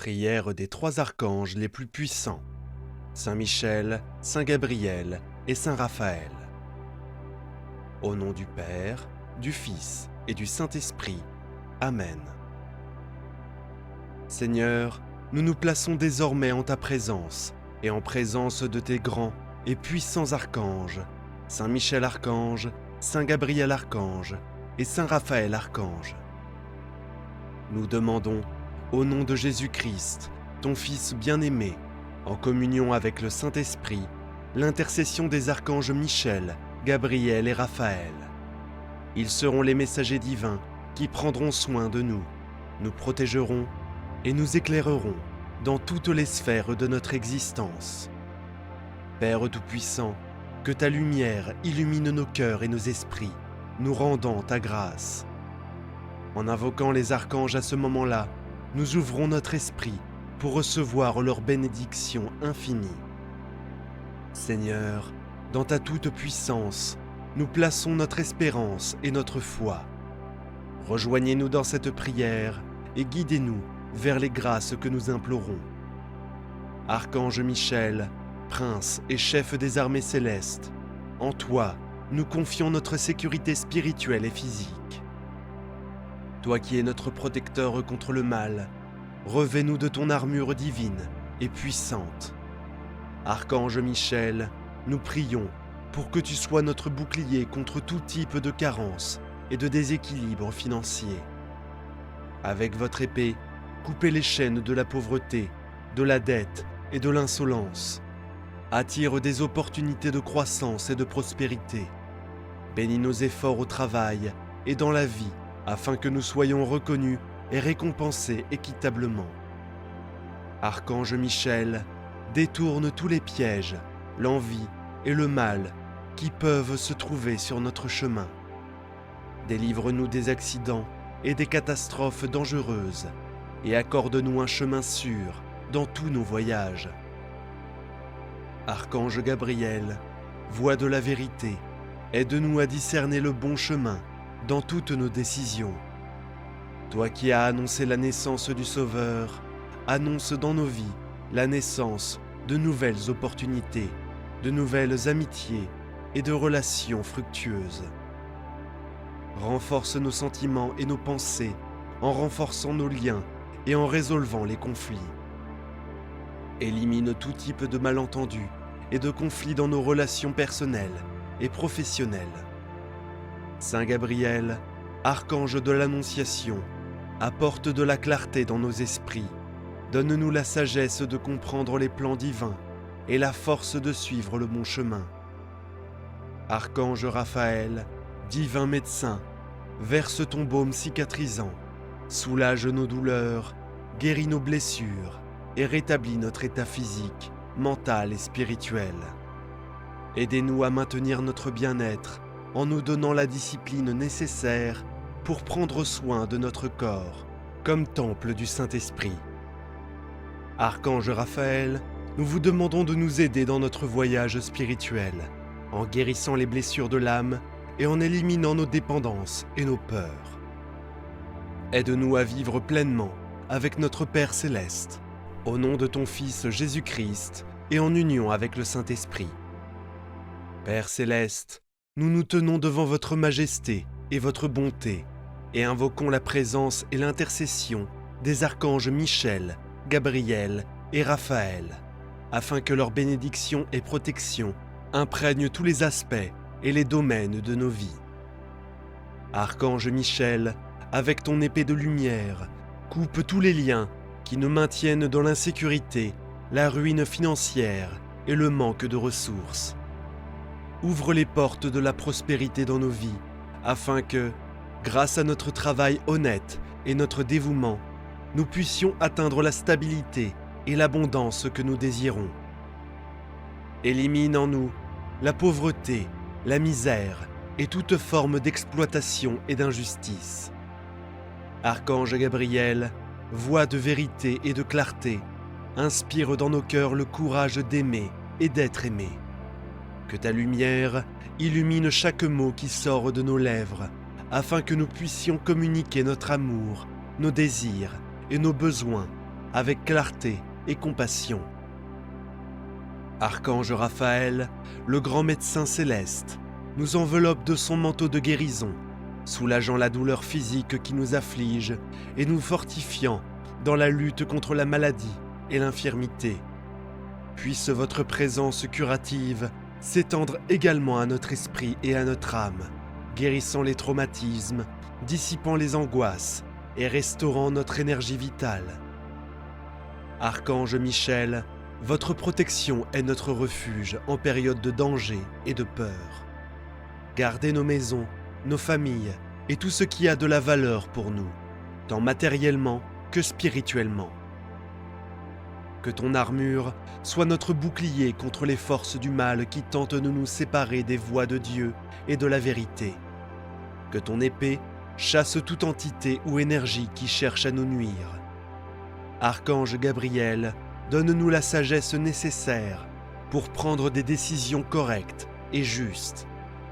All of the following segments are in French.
Prière des trois archanges les plus puissants, Saint Michel, Saint Gabriel et Saint Raphaël. Au nom du Père, du Fils et du Saint-Esprit. Amen. Seigneur, nous nous plaçons désormais en ta présence et en présence de tes grands et puissants archanges, Saint Michel archange, Saint Gabriel archange et Saint Raphaël archange. Nous demandons, au nom de Jésus-Christ, ton Fils bien-aimé, en communion avec le Saint-Esprit, l'intercession des archanges Michel, Gabriel et Raphaël. Ils seront les messagers divins qui prendront soin de nous, nous protégeront et nous éclaireront dans toutes les sphères de notre existence. Père Tout-Puissant, que ta lumière illumine nos cœurs et nos esprits, nous rendant ta grâce. En invoquant les archanges à ce moment-là, nous ouvrons notre esprit pour recevoir leur bénédiction infinie. Seigneur, dans ta toute-puissance, nous plaçons notre espérance et notre foi. Rejoignez-nous dans cette prière et guidez-nous vers les grâces que nous implorons. Archange Michel, prince et chef des armées célestes, en toi, nous confions notre sécurité spirituelle et physique. Toi qui es notre protecteur contre le mal, revêt-nous de ton armure divine et puissante. Archange Michel, nous prions pour que tu sois notre bouclier contre tout type de carence et de déséquilibre financier. Avec votre épée, coupez les chaînes de la pauvreté, de la dette et de l'insolence. Attire des opportunités de croissance et de prospérité. Bénis nos efforts au travail et dans la vie, afin que nous soyons reconnus et récompensés équitablement. Archange Michel, détourne tous les pièges, l'envie et le mal qui peuvent se trouver sur notre chemin. Délivre-nous des accidents et des catastrophes dangereuses et accorde-nous un chemin sûr dans tous nos voyages. Archange Gabriel, voix de la vérité, aide-nous à discerner le bon chemin dans toutes nos décisions. Toi qui as annoncé la naissance du Sauveur, annonce dans nos vies la naissance de nouvelles opportunités, de nouvelles amitiés et de relations fructueuses. Renforce nos sentiments et nos pensées en renforçant nos liens et en résolvant les conflits. Élimine tout type de malentendus et de conflits dans nos relations personnelles et professionnelles. Saint Gabriel, archange de l'Annonciation, apporte de la clarté dans nos esprits. Donne-nous la sagesse de comprendre les plans divins et la force de suivre le bon chemin. Archange Raphaël, divin médecin, verse ton baume cicatrisant, soulage nos douleurs, guérit nos blessures et rétablit notre état physique, mental et spirituel. Aidez-nous à maintenir notre bien-être en nous donnant la discipline nécessaire pour prendre soin de notre corps, comme temple du Saint-Esprit. Archange Raphaël, nous vous demandons de nous aider dans notre voyage spirituel, en guérissant les blessures de l'âme et en éliminant nos dépendances et nos peurs. Aide-nous à vivre pleinement avec notre Père Céleste, au nom de ton Fils Jésus-Christ et en union avec le Saint-Esprit. Père Céleste, nous nous tenons devant votre majesté et votre bonté et invoquons la présence et l'intercession des archanges Michel, Gabriel et Raphaël, afin que leur bénédiction et protection imprègnent tous les aspects et les domaines de nos vies. Archange Michel, avec ton épée de lumière, coupe tous les liens qui nous maintiennent dans l'insécurité, la ruine financière et le manque de ressources. Ouvre les portes de la prospérité dans nos vies, afin que, grâce à notre travail honnête et notre dévouement, nous puissions atteindre la stabilité et l'abondance que nous désirons. Élimine en nous la pauvreté, la misère et toute forme d'exploitation et d'injustice. Archange Gabriel, voix de vérité et de clarté, inspire dans nos cœurs le courage d'aimer et d'être aimé. Que ta lumière illumine chaque mot qui sort de nos lèvres, afin que nous puissions communiquer notre amour, nos désirs et nos besoins avec clarté et compassion. Archange Raphaël, le grand médecin céleste, nous enveloppe de son manteau de guérison, soulageant la douleur physique qui nous afflige et nous fortifiant dans la lutte contre la maladie et l'infirmité. Puisse votre présence curative s'étendre également à notre esprit et à notre âme, guérissant les traumatismes, dissipant les angoisses et restaurant notre énergie vitale. Archange Michel, votre protection est notre refuge en période de danger et de peur. Gardez nos maisons, nos familles et tout ce qui a de la valeur pour nous, tant matériellement que spirituellement. Que ton armure soit notre bouclier contre les forces du mal qui tentent de nous séparer des voies de Dieu et de la vérité. Que ton épée chasse toute entité ou énergie qui cherche à nous nuire. Archange Gabriel, donne-nous la sagesse nécessaire pour prendre des décisions correctes et justes,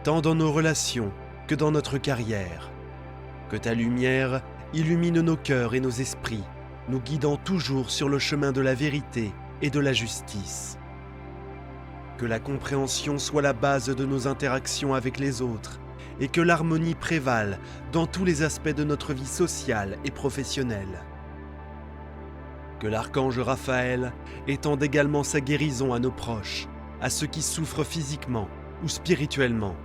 tant dans nos relations que dans notre carrière. Que ta lumière illumine nos cœurs et nos esprits, nous guidant toujours sur le chemin de la vérité et de la justice. Que la compréhension soit la base de nos interactions avec les autres et que l'harmonie prévale dans tous les aspects de notre vie sociale et professionnelle. Que l'archange Raphaël étende également sa guérison à nos proches, à ceux qui souffrent physiquement ou spirituellement.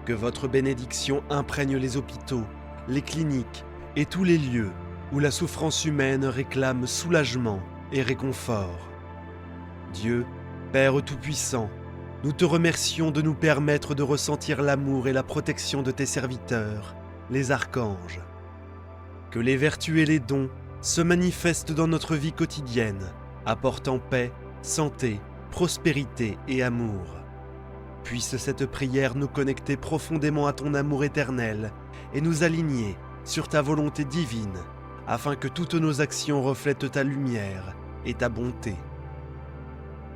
Que votre bénédiction imprègne les hôpitaux, les cliniques et tous les lieux où la souffrance humaine réclame soulagement et réconfort. Dieu, Père Tout-Puissant, nous te remercions de nous permettre de ressentir l'amour et la protection de tes serviteurs, les archanges. Que les vertus et les dons se manifestent dans notre vie quotidienne, apportant paix, santé, prospérité et amour. Puisse cette prière nous connecter profondément à ton amour éternel et nous aligner sur ta volonté divine, afin que toutes nos actions reflètent ta lumière et ta bonté.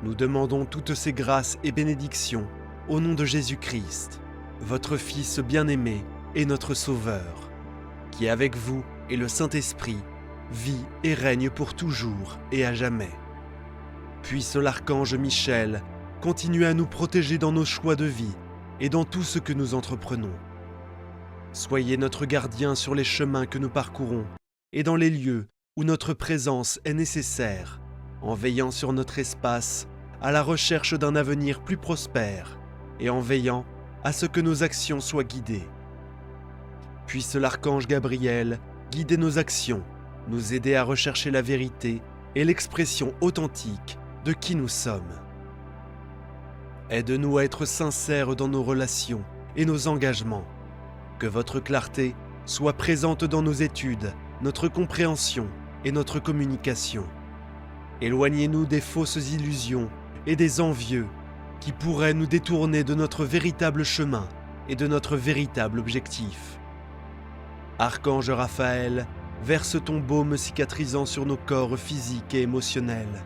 Nous demandons toutes ces grâces et bénédictions au nom de Jésus-Christ, votre Fils bien-aimé et notre Sauveur, qui avec vous et le Saint-Esprit vit et règne pour toujours et à jamais. Puisse l'archange Michel continuer à nous protéger dans nos choix de vie et dans tout ce que nous entreprenons. Soyez notre gardien sur les chemins que nous parcourons et dans les lieux où notre présence est nécessaire, en veillant sur notre espace à la recherche d'un avenir plus prospère et en veillant à ce que nos actions soient guidées. Puisse l'archange Gabriel guider nos actions, nous aider à rechercher la vérité et l'expression authentique de qui nous sommes. Aide-nous à être sincères dans nos relations et nos engagements. Que votre clarté soit présente dans nos études, notre compréhension et notre communication. Éloignez-nous des fausses illusions et des envieux qui pourraient nous détourner de notre véritable chemin et de notre véritable objectif. Archange Raphaël, verse ton baume cicatrisant sur nos corps physiques et émotionnels.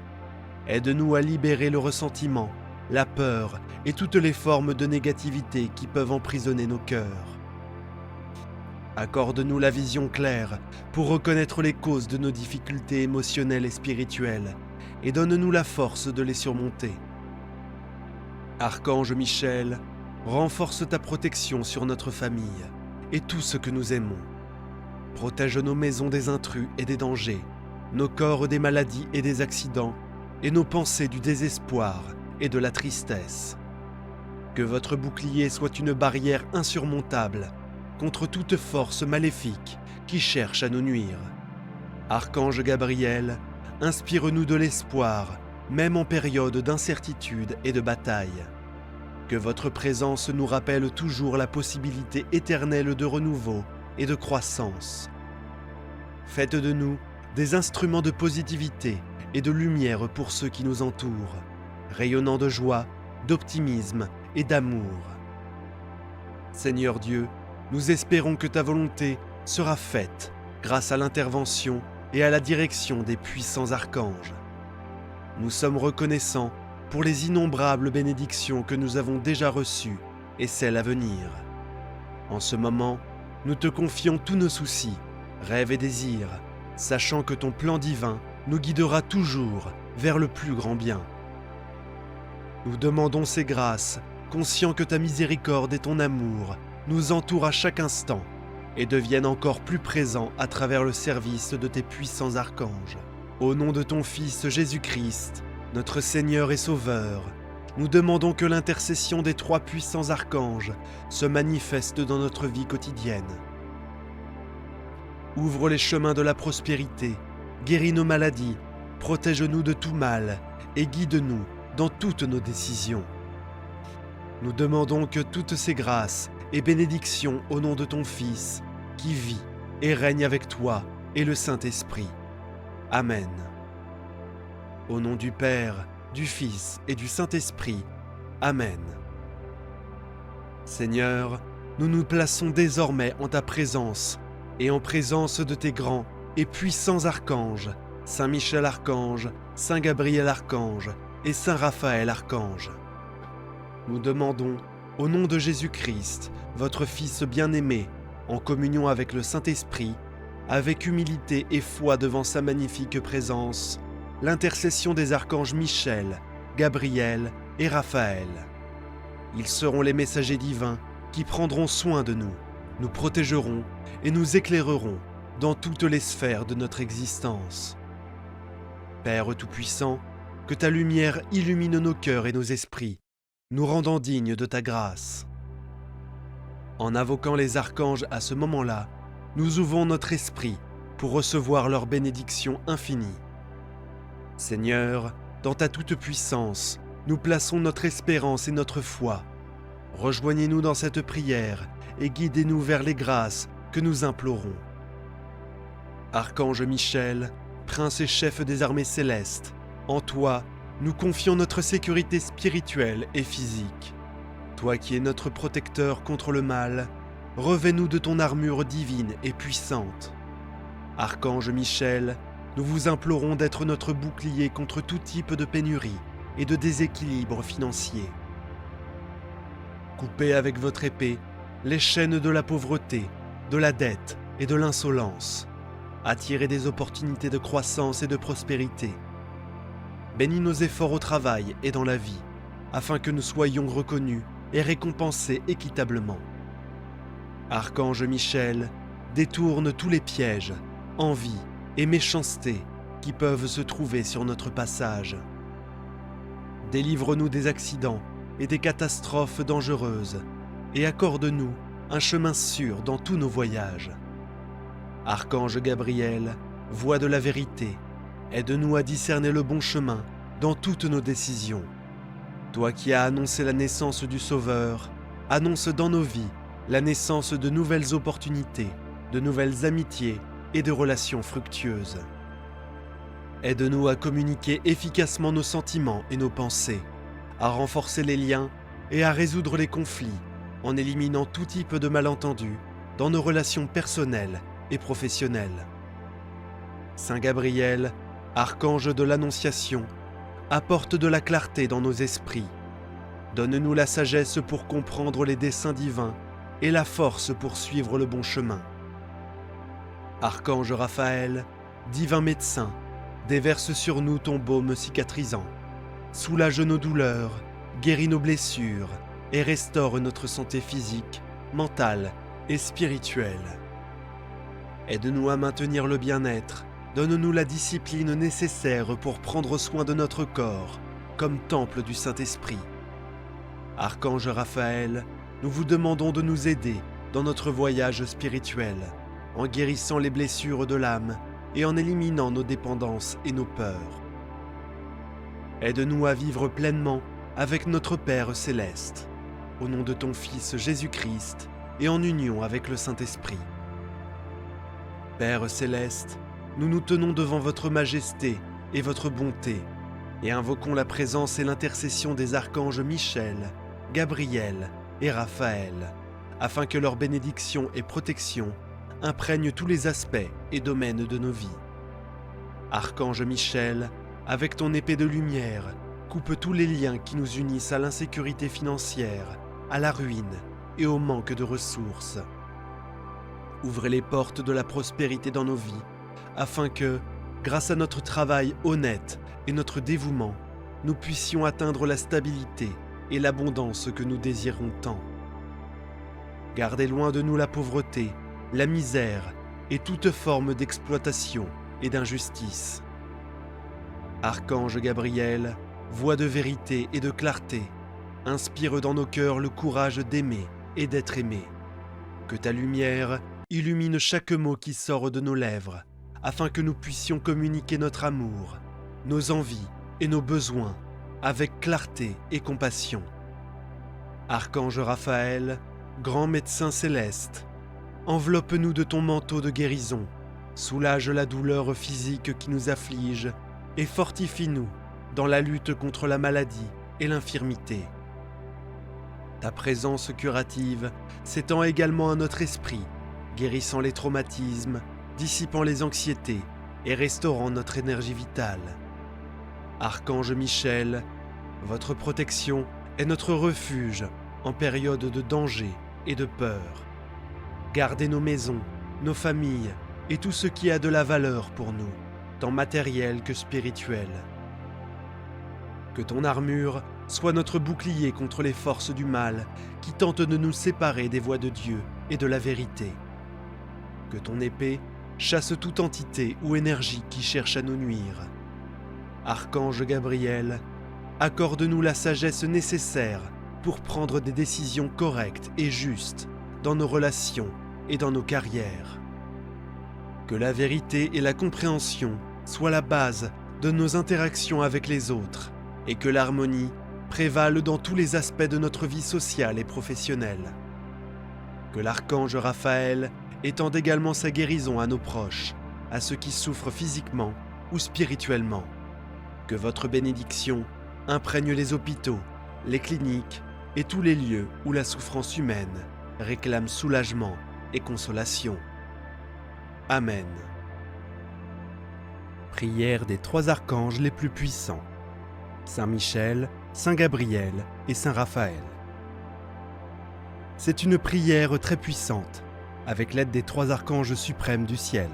Aide-nous à libérer le ressentiment, la peur et toutes les formes de négativité qui peuvent emprisonner nos cœurs. Accorde-nous la vision claire pour reconnaître les causes de nos difficultés émotionnelles et spirituelles et donne-nous la force de les surmonter. Archange Michel, renforce ta protection sur notre famille et tout ce que nous aimons. Protège nos maisons des intrus et des dangers, nos corps des maladies et des accidents, et nos pensées du désespoir et de la tristesse. Que votre bouclier soit une barrière insurmontable contre toute force maléfique qui cherche à nous nuire. Archange Gabriel, inspire-nous de l'espoir, même en période d'incertitude et de bataille. Que votre présence nous rappelle toujours la possibilité éternelle de renouveau et de croissance. Faites de nous des instruments de positivité et de lumière pour ceux qui nous entourent, rayonnant de joie, d'optimisme et d'amour. Seigneur Dieu, nous espérons que ta volonté sera faite grâce à l'intervention et à la direction des puissants archanges. Nous sommes reconnaissants pour les innombrables bénédictions que nous avons déjà reçues et celles à venir. En ce moment, nous te confions tous nos soucis, rêves et désirs, sachant que ton plan divin nous guidera toujours vers le plus grand bien. Nous demandons ces grâces, conscients que ta miséricorde et ton amour nous entourent à chaque instant et deviennent encore plus présents à travers le service de tes puissants archanges. Au nom de ton Fils Jésus-Christ, notre Seigneur et Sauveur, nous demandons que l'intercession des 3 puissants archanges se manifeste dans notre vie quotidienne. Ouvre les chemins de la prospérité, guéris nos maladies, protège-nous de tout mal et guide-nous dans toutes nos décisions. Nous demandons que toutes ces grâces et bénédictions au nom de ton Fils, qui vit et règne avec toi et le Saint-Esprit. Amen. Au nom du Père, du Fils et du Saint-Esprit. Amen. Seigneur, nous nous plaçons désormais en ta présence et en présence de tes grands et puissants archanges, Saint Michel Archange, Saint Gabriel Archange et Saint Raphaël Archange. Nous demandons, au nom de Jésus-Christ, votre Fils bien-aimé, en communion avec le Saint-Esprit, avec humilité et foi devant sa magnifique présence, l'intercession des archanges Michel, Gabriel et Raphaël. Ils seront les messagers divins qui prendront soin de nous, nous protégeront et nous éclaireront dans toutes les sphères de notre existence. Père Tout-Puissant, que ta lumière illumine nos cœurs et nos esprits, nous rendant dignes de ta grâce. En invoquant les archanges à ce moment-là, nous ouvrons notre esprit pour recevoir leur bénédiction infinie. Seigneur, dans ta toute-puissance, nous plaçons notre espérance et notre foi. Rejoignez-nous dans cette prière et guidez-nous vers les grâces que nous implorons. Archange Michel, prince et chef des armées célestes, en toi, nous confions notre sécurité spirituelle et physique. Toi qui es notre protecteur contre le mal, revêt-nous de ton armure divine et puissante. Archange Michel, nous vous implorons d'être notre bouclier contre tout type de pénurie et de déséquilibre financier. Coupez avec votre épée les chaînes de la pauvreté, de la dette et de l'insolence. Attirez des opportunités de croissance et de prospérité. Bénis nos efforts au travail et dans la vie, afin que nous soyons reconnus et récompensés équitablement. Archange Michel, détourne tous les pièges, envies et méchancetés qui peuvent se trouver sur notre passage. Délivre-nous des accidents et des catastrophes dangereuses et accorde-nous un chemin sûr dans tous nos voyages. Archange Gabriel, voix de la vérité, aide-nous à discerner le bon chemin dans toutes nos décisions. Toi qui as annoncé la naissance du Sauveur, annonce dans nos vies la naissance de nouvelles opportunités, de nouvelles amitiés et de relations fructueuses. Aide-nous à communiquer efficacement nos sentiments et nos pensées, à renforcer les liens et à résoudre les conflits en éliminant tout type de malentendus dans nos relations personnelles et professionnelles. Saint Gabriel, archange de l'Annonciation, apporte de la clarté dans nos esprits. Donne-nous la sagesse pour comprendre les desseins divins et la force pour suivre le bon chemin. Archange Raphaël, divin médecin, déverse sur nous ton baume cicatrisant. Soulage nos douleurs, guéris nos blessures et restaure notre santé physique, mentale et spirituelle. Aide-nous à maintenir le bien-être, donne-nous la discipline nécessaire pour prendre soin de notre corps, comme temple du Saint-Esprit. Archange Raphaël, nous vous demandons de nous aider dans notre voyage spirituel, en guérissant les blessures de l'âme et en éliminant nos dépendances et nos peurs. Aide-nous à vivre pleinement avec notre Père céleste, au nom de ton Fils Jésus-Christ et en union avec le Saint-Esprit. Père céleste, nous nous tenons devant votre majesté et votre bonté et invoquons la présence et l'intercession des archanges Michel, Gabriel et Raphaël, afin que leur bénédiction et protection imprègnent tous les aspects et domaines de nos vies. Archange Michel, avec ton épée de lumière, coupe tous les liens qui nous unissent à l'insécurité financière, à la ruine et au manque de ressources. Ouvrez les portes de la prospérité dans nos vies, afin que, grâce à notre travail honnête et notre dévouement, nous puissions atteindre la stabilité et l'abondance que nous désirons tant. Gardez loin de nous la pauvreté, la misère et toute forme d'exploitation et d'injustice. Archange Gabriel, voix de vérité et de clarté, inspire dans nos cœurs le courage d'aimer et d'être aimé. Que ta lumière illumine chaque mot qui sort de nos lèvres, afin que nous puissions communiquer notre amour, nos envies et nos besoins avec clarté et compassion. Archange Raphaël, grand médecin céleste, enveloppe-nous de ton manteau de guérison, soulage la douleur physique qui nous afflige et fortifie-nous dans la lutte contre la maladie et l'infirmité. Ta présence curative s'étend également à notre esprit, guérissant les traumatismes, dissipant les anxiétés et restaurant notre énergie vitale. Archange Michel, votre protection est notre refuge en période de danger et de peur. Gardez nos maisons, nos familles et tout ce qui a de la valeur pour nous, tant matériel que spirituel. Que ton armure soit notre bouclier contre les forces du mal qui tentent de nous séparer des voies de Dieu et de la vérité. Que ton épée chasse toute entité ou énergie qui cherche à nous nuire. Archange Gabriel, accorde-nous la sagesse nécessaire pour prendre des décisions correctes et justes dans nos relations et dans nos carrières. Que la vérité et la compréhension soient la base de nos interactions avec les autres et que l'harmonie prévale dans tous les aspects de notre vie sociale et professionnelle. Que l'archange Raphaël étende également sa guérison à nos proches, à ceux qui souffrent physiquement ou spirituellement. Que votre bénédiction imprègne les hôpitaux, les cliniques et tous les lieux où la souffrance humaine réclame soulagement et consolation. Amen. Prière des 3 archanges les plus puissants, Saint Michel, Saint Gabriel et Saint Raphaël. C'est une prière très puissante, avec l'aide des 3 archanges suprêmes du ciel.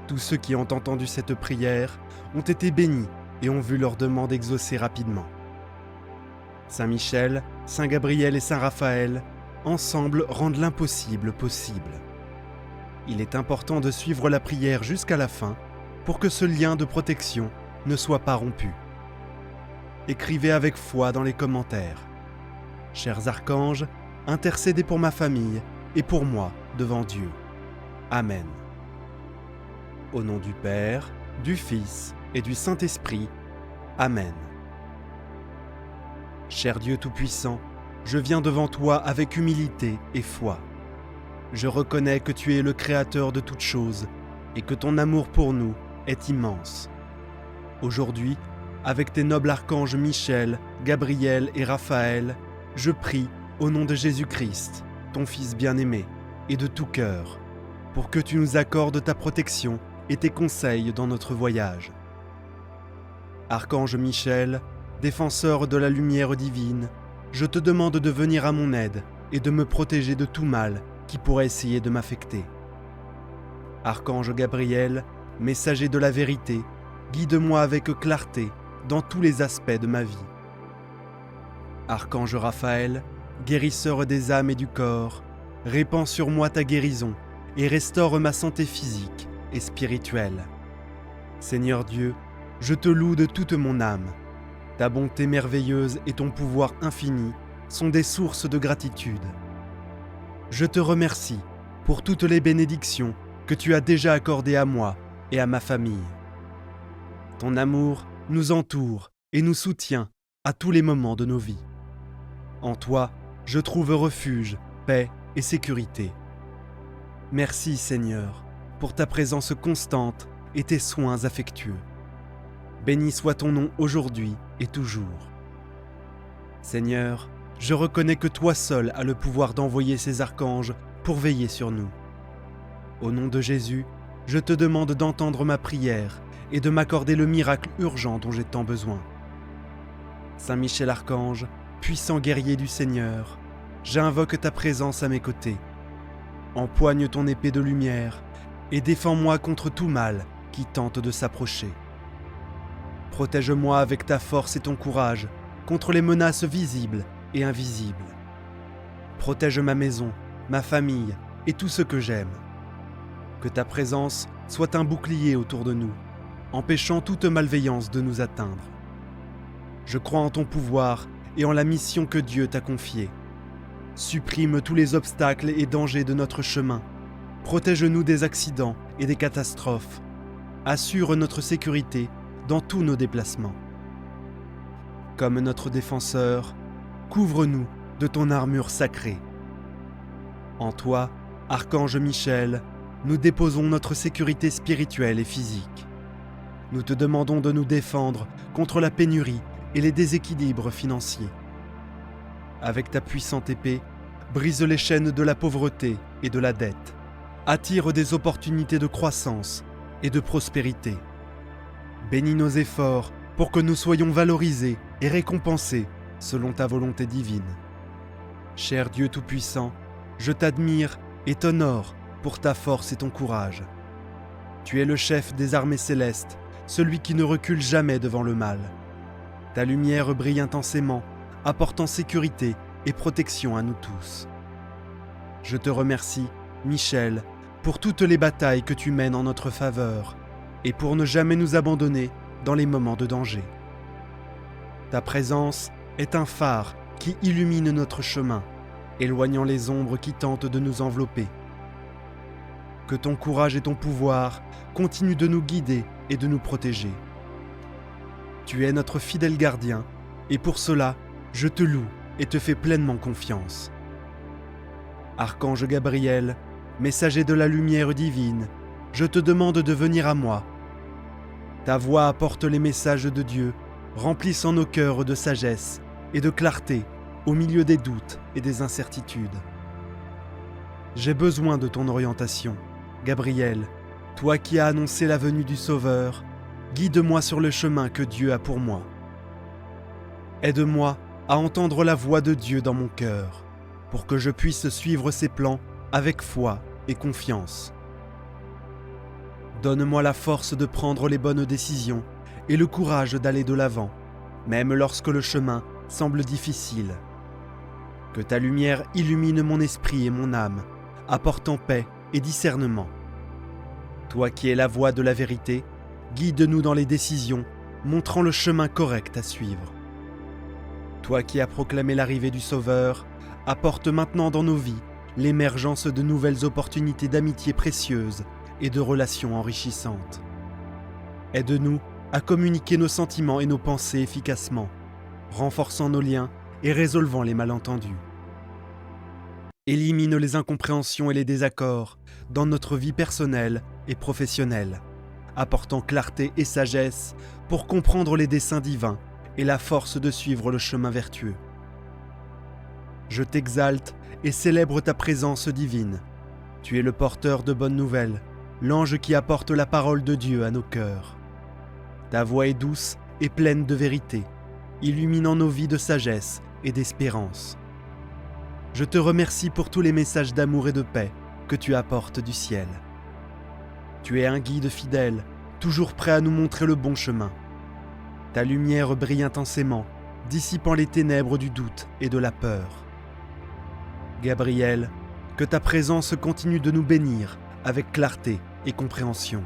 Tous ceux qui ont entendu cette prière ont été bénis et ont vu leur demande exaucée rapidement. Saint Michel, Saint Gabriel et Saint Raphaël, ensemble, rendent l'impossible possible. Il est important de suivre la prière jusqu'à la fin pour que ce lien de protection ne soit pas rompu. Écrivez avec foi dans les commentaires. Chers archanges, intercédez pour ma famille et pour moi devant Dieu. Amen. Au nom du Père, du Fils et du Saint-Esprit. Amen. Cher Dieu Tout-Puissant, je viens devant toi avec humilité et foi. Je reconnais que tu es le Créateur de toutes choses et que ton amour pour nous est immense. Aujourd'hui, avec tes nobles archanges Michel, Gabriel et Raphaël, je prie au nom de Jésus-Christ, ton Fils bien-aimé, et de tout cœur, pour que tu nous accordes ta protection et tes conseils dans notre voyage. Archange Michel, défenseur de la lumière divine, je te demande de venir à mon aide et de me protéger de tout mal qui pourrait essayer de m'affecter. Archange Gabriel, messager de la vérité, guide-moi avec clarté dans tous les aspects de ma vie. Archange Raphaël, guérisseur des âmes et du corps, répands sur moi ta guérison et restaure ma santé physique et spirituelle. Seigneur Dieu, je te loue de toute mon âme. Ta bonté merveilleuse et ton pouvoir infini sont des sources de gratitude. Je te remercie pour toutes les bénédictions que tu as déjà accordées à moi et à ma famille. Ton amour nous entoure et nous soutient à tous les moments de nos vies. En toi, je trouve refuge, paix et sécurité. Merci Seigneur pour ta présence constante et tes soins affectueux. Béni soit ton nom aujourd'hui et toujours. Seigneur, je reconnais que toi seul as le pouvoir d'envoyer ces archanges pour veiller sur nous. Au nom de Jésus, je te demande d'entendre ma prière et de m'accorder le miracle urgent dont j'ai tant besoin. Saint Michel Archange, puissant guerrier du Seigneur, j'invoque ta présence à mes côtés. Empoigne ton épée de lumière et défends-moi contre tout mal qui tentent de s'approcher. Protège-moi avec ta force et ton courage contre les menaces visibles et invisibles. Protège ma maison, ma famille et tout ce que j'aime. Que ta présence soit un bouclier autour de nous, empêchant toute malveillance de nous atteindre. Je crois en ton pouvoir et en la mission que Dieu t'a confiée. Supprime tous les obstacles et dangers de notre chemin. Protège-nous des accidents et des catastrophes. Assure notre sécurité dans tous nos déplacements. Comme notre défenseur, couvre-nous de ton armure sacrée. En toi, Archange Michel, nous déposons notre sécurité spirituelle et physique. Nous te demandons de nous défendre contre la pénurie et les déséquilibres financiers. Avec ta puissante épée, brise les chaînes de la pauvreté et de la dette. Attire des opportunités de croissance et de prospérité. Bénis nos efforts pour que nous soyons valorisés et récompensés selon ta volonté divine. Cher Dieu Tout-Puissant, je t'admire et t'honore pour ta force et ton courage. Tu es le chef des armées célestes, celui qui ne recule jamais devant le mal. Ta lumière brille intensément, apportant sécurité et protection à nous tous. Je te remercie, Michel, pour toutes les batailles que tu mènes en notre faveur et pour ne jamais nous abandonner dans les moments de danger. Ta présence est un phare qui illumine notre chemin, éloignant les ombres qui tentent de nous envelopper. Que ton courage et ton pouvoir continuent de nous guider et de nous protéger. Tu es notre fidèle gardien, et pour cela, je te loue et te fais pleinement confiance. Archange Gabriel, messager de la lumière divine, je te demande de venir à moi. Ta voix apporte les messages de Dieu, remplissant nos cœurs de sagesse et de clarté au milieu des doutes et des incertitudes. J'ai besoin de ton orientation, Gabriel, toi qui as annoncé la venue du Sauveur, guide-moi sur le chemin que Dieu a pour moi. Aide-moi à entendre la voix de Dieu dans mon cœur, pour que je puisse suivre ses plans avec foi et confiance. Donne-moi la force de prendre les bonnes décisions et le courage d'aller de l'avant, même lorsque le chemin semble difficile. Que ta lumière illumine mon esprit et mon âme, apportant paix et discernement. Toi qui es la voie de la vérité, guide-nous dans les décisions, montrant le chemin correct à suivre. Toi qui as proclamé l'arrivée du Sauveur, apporte maintenant dans nos vies l'émergence de nouvelles opportunités d'amitié précieuses et de relations enrichissantes. Aide-nous à communiquer nos sentiments et nos pensées efficacement, renforçant nos liens et résolvant les malentendus. Élimine les incompréhensions et les désaccords dans notre vie personnelle et professionnelle, apportant clarté et sagesse pour comprendre les desseins divins et la force de suivre le chemin vertueux. Je t'exalte et célèbre ta présence divine. Tu es le porteur de bonnes nouvelles, l'ange qui apporte la parole de Dieu à nos cœurs. Ta voix est douce et pleine de vérité, illuminant nos vies de sagesse et d'espérance. Je te remercie pour tous les messages d'amour et de paix que tu apportes du ciel. Tu es un guide fidèle, toujours prêt à nous montrer le bon chemin. Ta lumière brille intensément, dissipant les ténèbres du doute et de la peur. Gabriel, que ta présence continue de nous bénir avec clarté et compréhension.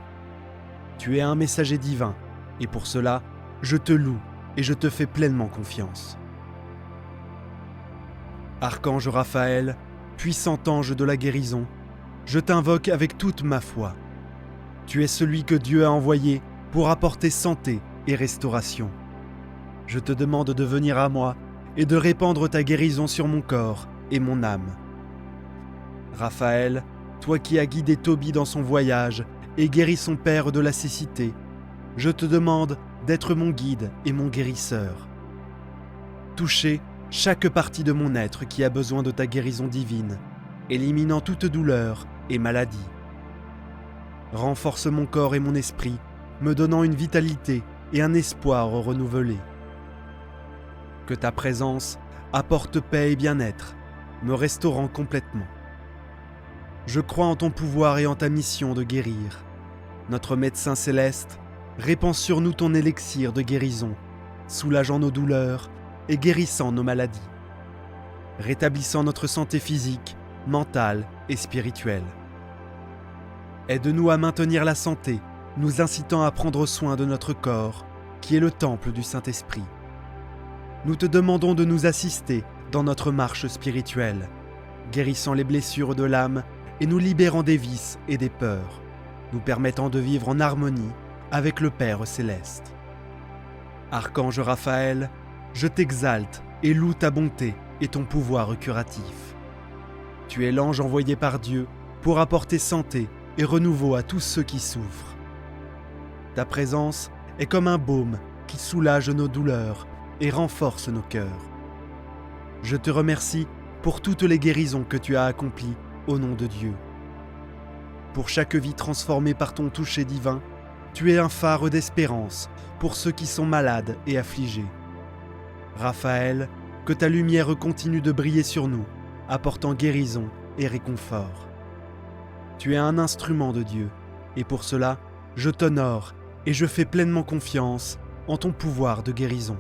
Tu es un messager divin, et pour cela, je te loue et je te fais pleinement confiance. Archange Raphaël, puissant ange de la guérison, je t'invoque avec toute ma foi. Tu es celui que Dieu a envoyé pour apporter santé et restauration. Je te demande de venir à moi et de répandre ta guérison sur mon corps et mon âme. Raphaël, toi qui as guidé Tobie dans son voyage et guéri son père de la cécité, je te demande d'être mon guide et mon guérisseur. Touchez chaque partie de mon être qui a besoin de ta guérison divine, éliminant toute douleur et maladie. Renforce mon corps et mon esprit, me donnant une vitalité et un espoir renouvelé. Que ta présence apporte paix et bien-être, me restaurant complètement. Je crois en ton pouvoir et en ta mission de guérir. Notre médecin céleste, répands sur nous ton élixir de guérison, soulageant nos douleurs et guérissant nos maladies, rétablissant notre santé physique, mentale et spirituelle. Aide-nous à maintenir la santé, nous incitant à prendre soin de notre corps, qui est le temple du Saint-Esprit. Nous te demandons de nous assister dans notre marche spirituelle, guérissant les blessures de l'âme et nous libérant des vices et des peurs, nous permettant de vivre en harmonie avec le Père céleste. Archange Raphaël, je t'exalte et loue ta bonté et ton pouvoir curatif. Tu es l'ange envoyé par Dieu pour apporter santé et renouveau à tous ceux qui souffrent. Ta présence est comme un baume qui soulage nos douleurs et renforce nos cœurs. Je te remercie pour toutes les guérisons que tu as accomplies au nom de Dieu. Pour chaque vie transformée par ton toucher divin, tu es un phare d'espérance pour ceux qui sont malades et affligés. Raphaël, que ta lumière continue de briller sur nous, apportant guérison et réconfort. Tu es un instrument de Dieu, et pour cela, je t'honore et je fais pleinement confiance en ton pouvoir de guérison.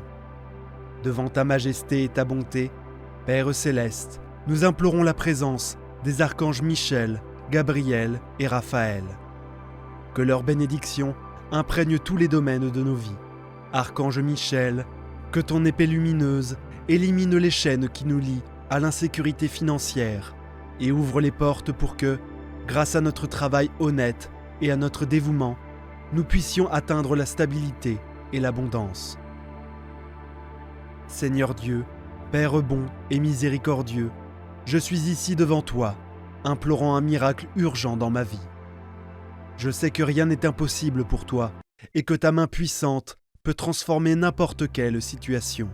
Devant ta majesté et ta bonté, Père céleste, nous implorons la présence des archanges Michel, Gabriel et Raphaël. Que leur bénédiction imprègne tous les domaines de nos vies. Archange Michel, que ton épée lumineuse élimine les chaînes qui nous lient à l'insécurité financière et ouvre les portes pour que, grâce à notre travail honnête et à notre dévouement, nous puissions atteindre la stabilité et l'abondance. Seigneur Dieu, Père bon et miséricordieux, je suis ici devant toi, implorant un miracle urgent dans ma vie. Je sais que rien n'est impossible pour toi et que ta main puissante peut transformer n'importe quelle situation.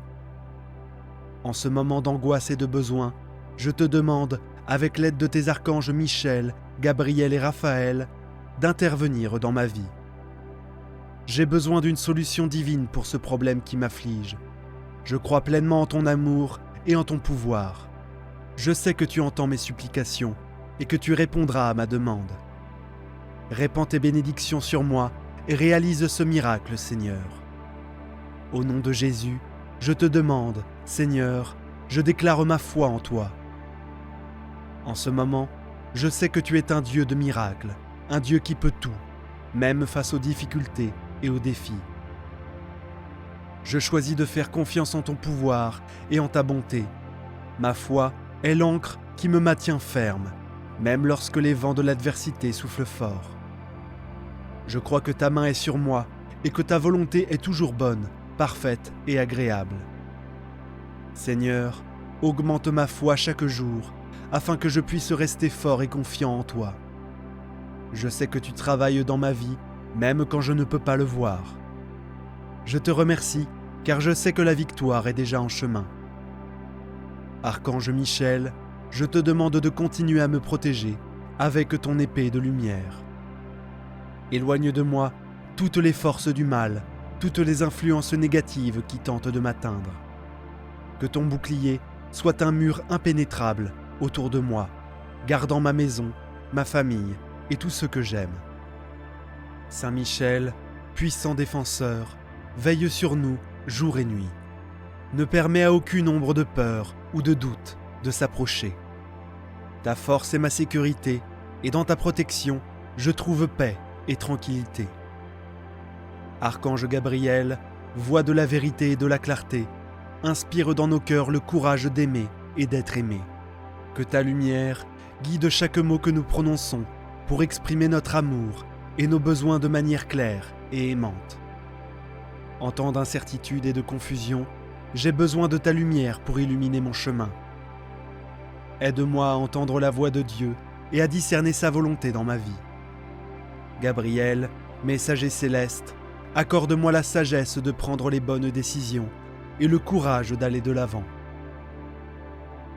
En ce moment d'angoisse et de besoin, je te demande, avec l'aide de tes archanges Michel, Gabriel et Raphaël, d'intervenir dans ma vie. J'ai besoin d'une solution divine pour ce problème qui m'afflige. Je crois pleinement en ton amour et en ton pouvoir. Je sais que tu entends mes supplications et que tu répondras à ma demande. Répands tes bénédictions sur moi et réalise ce miracle, Seigneur. Au nom de Jésus, je te demande, Seigneur, je déclare ma foi en toi. En ce moment, je sais que tu es un Dieu de miracles, un Dieu qui peut tout, même face aux difficultés et aux défis. Je choisis de faire confiance en ton pouvoir et en ta bonté. Ma foi est l'ancre qui me maintient ferme, même lorsque les vents de l'adversité soufflent fort. Je crois que ta main est sur moi et que ta volonté est toujours bonne, parfaite et agréable. Seigneur, augmente ma foi chaque jour, afin que je puisse rester fort et confiant en toi. Je sais que tu travailles dans ma vie, même quand je ne peux pas le voir. Je te remercie, car je sais que la victoire est déjà en chemin. Archange Michel, je te demande de continuer à me protéger avec ton épée de lumière. Éloigne de moi toutes les forces du mal, toutes les influences négatives qui tentent de m'atteindre. Que ton bouclier soit un mur impénétrable autour de moi, gardant ma maison, ma famille et tout ce que j'aime. Saint Michel, puissant défenseur, veille sur nous jour et nuit. Ne permets à aucune ombre de peur ou de doute de s'approcher. Ta force est ma sécurité, et dans ta protection, je trouve paix et tranquillité. Archange Gabriel, voix de la vérité et de la clarté, inspire dans nos cœurs le courage d'aimer et d'être aimé. Que ta lumière guide chaque mot que nous prononçons pour exprimer notre amour et nos besoins de manière claire et aimante. En temps d'incertitude et de confusion, j'ai besoin de ta lumière pour illuminer mon chemin. Aide-moi à entendre la voix de Dieu et à discerner sa volonté dans ma vie. Gabriel, messager céleste, accorde-moi la sagesse de prendre les bonnes décisions et le courage d'aller de l'avant.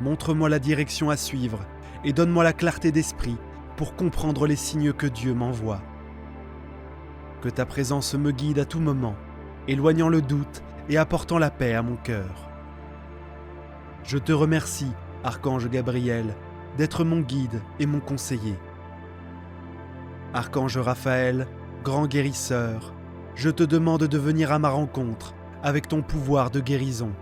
Montre-moi la direction à suivre et donne-moi la clarté d'esprit pour comprendre les signes que Dieu m'envoie. Que ta présence me guide à tout moment, éloignant le doute et apportant la paix à mon cœur. Je te remercie, Archange Gabriel, d'être mon guide et mon conseiller. Archange Raphaël, grand guérisseur, je te demande de venir à ma rencontre avec ton pouvoir de guérison.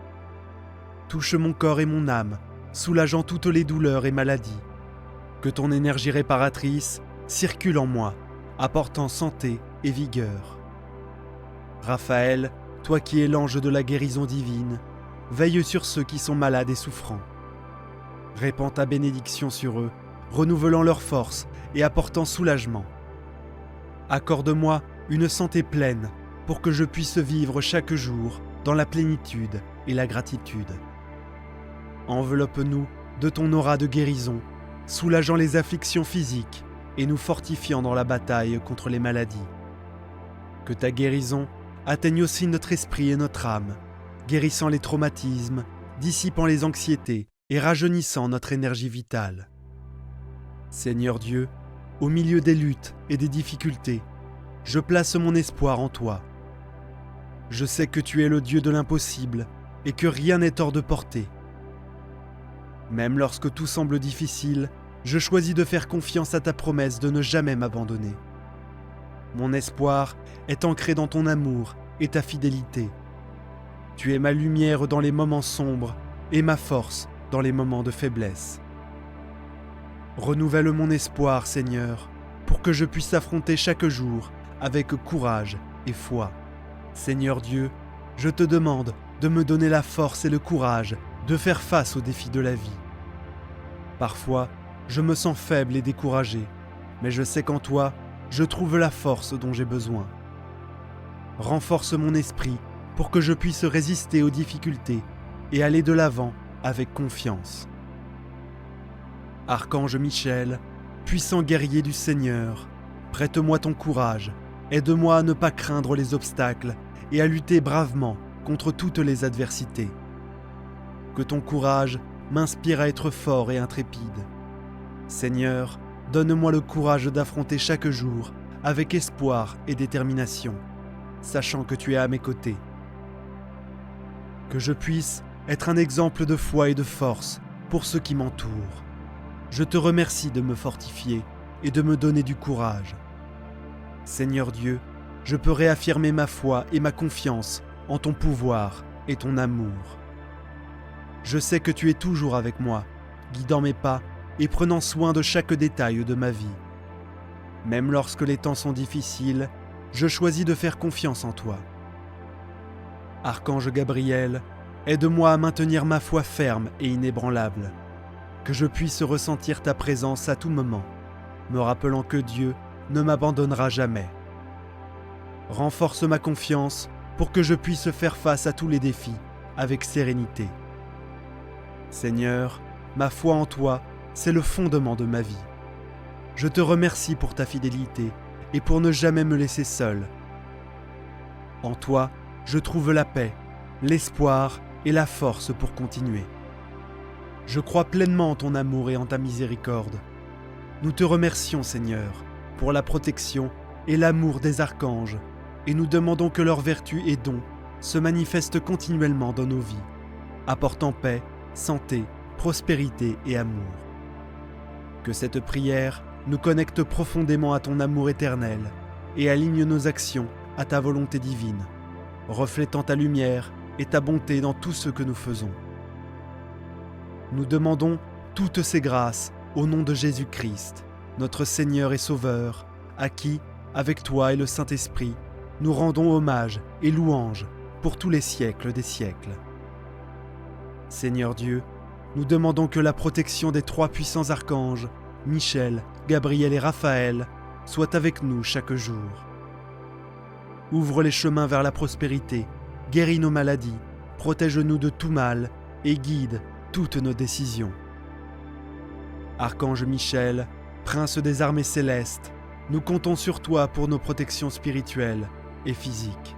Touche mon corps et mon âme, soulageant toutes les douleurs et maladies. Que ton énergie réparatrice circule en moi, apportant santé et vigueur. Raphaël, toi qui es l'ange de la guérison divine, veille sur ceux qui sont malades et souffrants. Répands ta bénédiction sur eux, renouvelant leur force et apportant soulagement. Accorde-moi une santé pleine pour que je puisse vivre chaque jour dans la plénitude et la gratitude. Enveloppe-nous de ton aura de guérison, soulageant les afflictions physiques et nous fortifiant dans la bataille contre les maladies. Que ta guérison atteigne aussi notre esprit et notre âme, guérissant les traumatismes, dissipant les anxiétés et rajeunissant notre énergie vitale. Seigneur Dieu, au milieu des luttes et des difficultés, je place mon espoir en toi. Je sais que tu es le Dieu de l'impossible et que rien n'est hors de portée. Même lorsque tout semble difficile, je choisis de faire confiance à ta promesse de ne jamais m'abandonner. Mon espoir est ancré dans ton amour et ta fidélité. Tu es ma lumière dans les moments sombres et ma force dans les moments de faiblesse. Renouvelle mon espoir, Seigneur, pour que je puisse affronter chaque jour avec courage et foi. Seigneur Dieu, je te demande de me donner la force et le courage de faire face aux défis de la vie. Parfois, je me sens faible et découragé, mais je sais qu'en toi, je trouve la force dont j'ai besoin. Renforce mon esprit pour que je puisse résister aux difficultés et aller de l'avant avec confiance. Archange Michel, puissant guerrier du Seigneur, prête-moi ton courage, aide-moi à ne pas craindre les obstacles et à lutter bravement contre toutes les adversités. Que ton courage m'inspire à être fort et intrépide. Seigneur, donne-moi le courage d'affronter chaque jour avec espoir et détermination, sachant que tu es à mes côtés. Que je puisse être un exemple de foi et de force pour ceux qui m'entourent. Je te remercie de me fortifier et de me donner du courage. Seigneur Dieu, je peux réaffirmer ma foi et ma confiance en ton pouvoir et ton amour. Je sais que tu es toujours avec moi, guidant mes pas et prenant soin de chaque détail de ma vie. Même lorsque les temps sont difficiles, je choisis de faire confiance en toi. Archange Gabriel, aide-moi à maintenir ma foi ferme et inébranlable, que je puisse ressentir ta présence à tout moment, me rappelant que Dieu ne m'abandonnera jamais. Renforce ma confiance pour que je puisse faire face à tous les défis avec sérénité. Seigneur, ma foi en toi, c'est le fondement de ma vie. Je te remercie pour ta fidélité et pour ne jamais me laisser seul. En toi, je trouve la paix, l'espoir et la force pour continuer. Je crois pleinement en ton amour et en ta miséricorde. Nous te remercions, Seigneur, pour la protection et l'amour des archanges, et nous demandons que leurs vertus et dons se manifestent continuellement dans nos vies, apportant paix, santé, prospérité et amour. Que cette prière nous connecte profondément à ton amour éternel et aligne nos actions à ta volonté divine, reflétant ta lumière et ta bonté dans tout ce que nous faisons. Nous demandons toutes ces grâces au nom de Jésus-Christ, notre Seigneur et Sauveur, à qui, avec toi et le Saint-Esprit, nous rendons hommage et louange pour tous les siècles des siècles. Seigneur Dieu, nous demandons que la protection des trois puissants archanges, Michel, Gabriel et Raphaël, soit avec nous chaque jour. Ouvre les chemins vers la prospérité, guéris nos maladies, protège-nous de tout mal et guide toutes nos décisions. Archange Michel, prince des armées célestes, nous comptons sur toi pour nos protections spirituelles et physiques.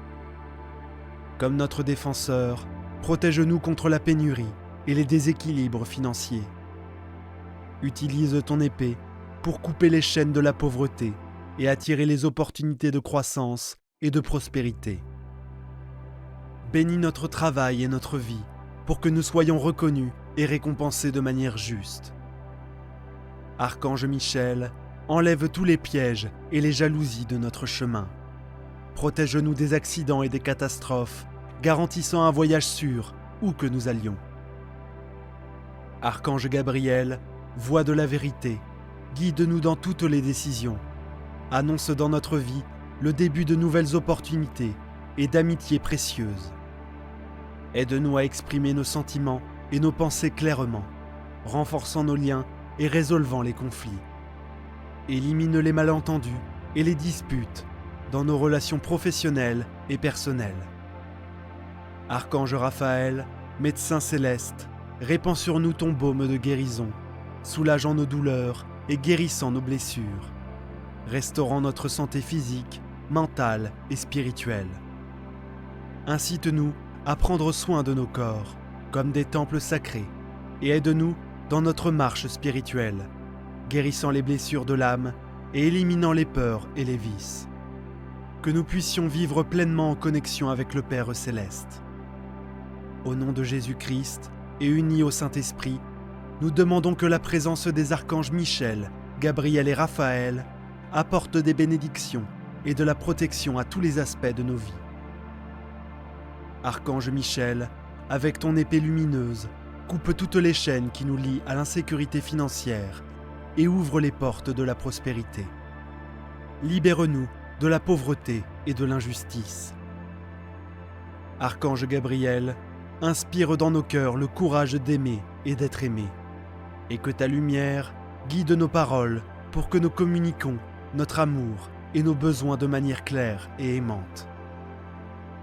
Comme notre défenseur, protège-nous contre la pénurie et les déséquilibres financiers. Utilise ton épée pour couper les chaînes de la pauvreté et attirer les opportunités de croissance et de prospérité. Bénis notre travail et notre vie pour que nous soyons reconnus et récompensés de manière juste. Archange Michel, enlève tous les pièges et les jalousies de notre chemin. Protège-nous des accidents et des catastrophes, garantissant un voyage sûr où que nous allions. Archange Gabriel, voix de la vérité, guide-nous dans toutes les décisions. Annonce dans notre vie le début de nouvelles opportunités et d'amitiés précieuses. Aide-nous à exprimer nos sentiments et nos pensées clairement, renforçant nos liens et résolvant les conflits. Élimine les malentendus et les disputes dans nos relations professionnelles et personnelles. Archange Raphaël, médecin céleste, répands sur nous ton baume de guérison, soulageant nos douleurs et guérissant nos blessures, restaurant notre santé physique, mentale et spirituelle. Incite-nous à prendre soin de nos corps, comme des temples sacrés, et aide-nous dans notre marche spirituelle, guérissant les blessures de l'âme et éliminant les peurs et les vices. Que nous puissions vivre pleinement en connexion avec le Père céleste. Au nom de Jésus-Christ et unis au Saint-Esprit, nous demandons que la présence des archanges Michel, Gabriel et Raphaël apporte des bénédictions et de la protection à tous les aspects de nos vies. Archange Michel, avec ton épée lumineuse, coupe toutes les chaînes qui nous lient à l'insécurité financière et ouvre les portes de la prospérité. Libère-nous de la pauvreté et de l'injustice. Archange Gabriel, inspire dans nos cœurs le courage d'aimer et d'être aimé, et que ta lumière guide nos paroles pour que nous communiquions notre amour et nos besoins de manière claire et aimante.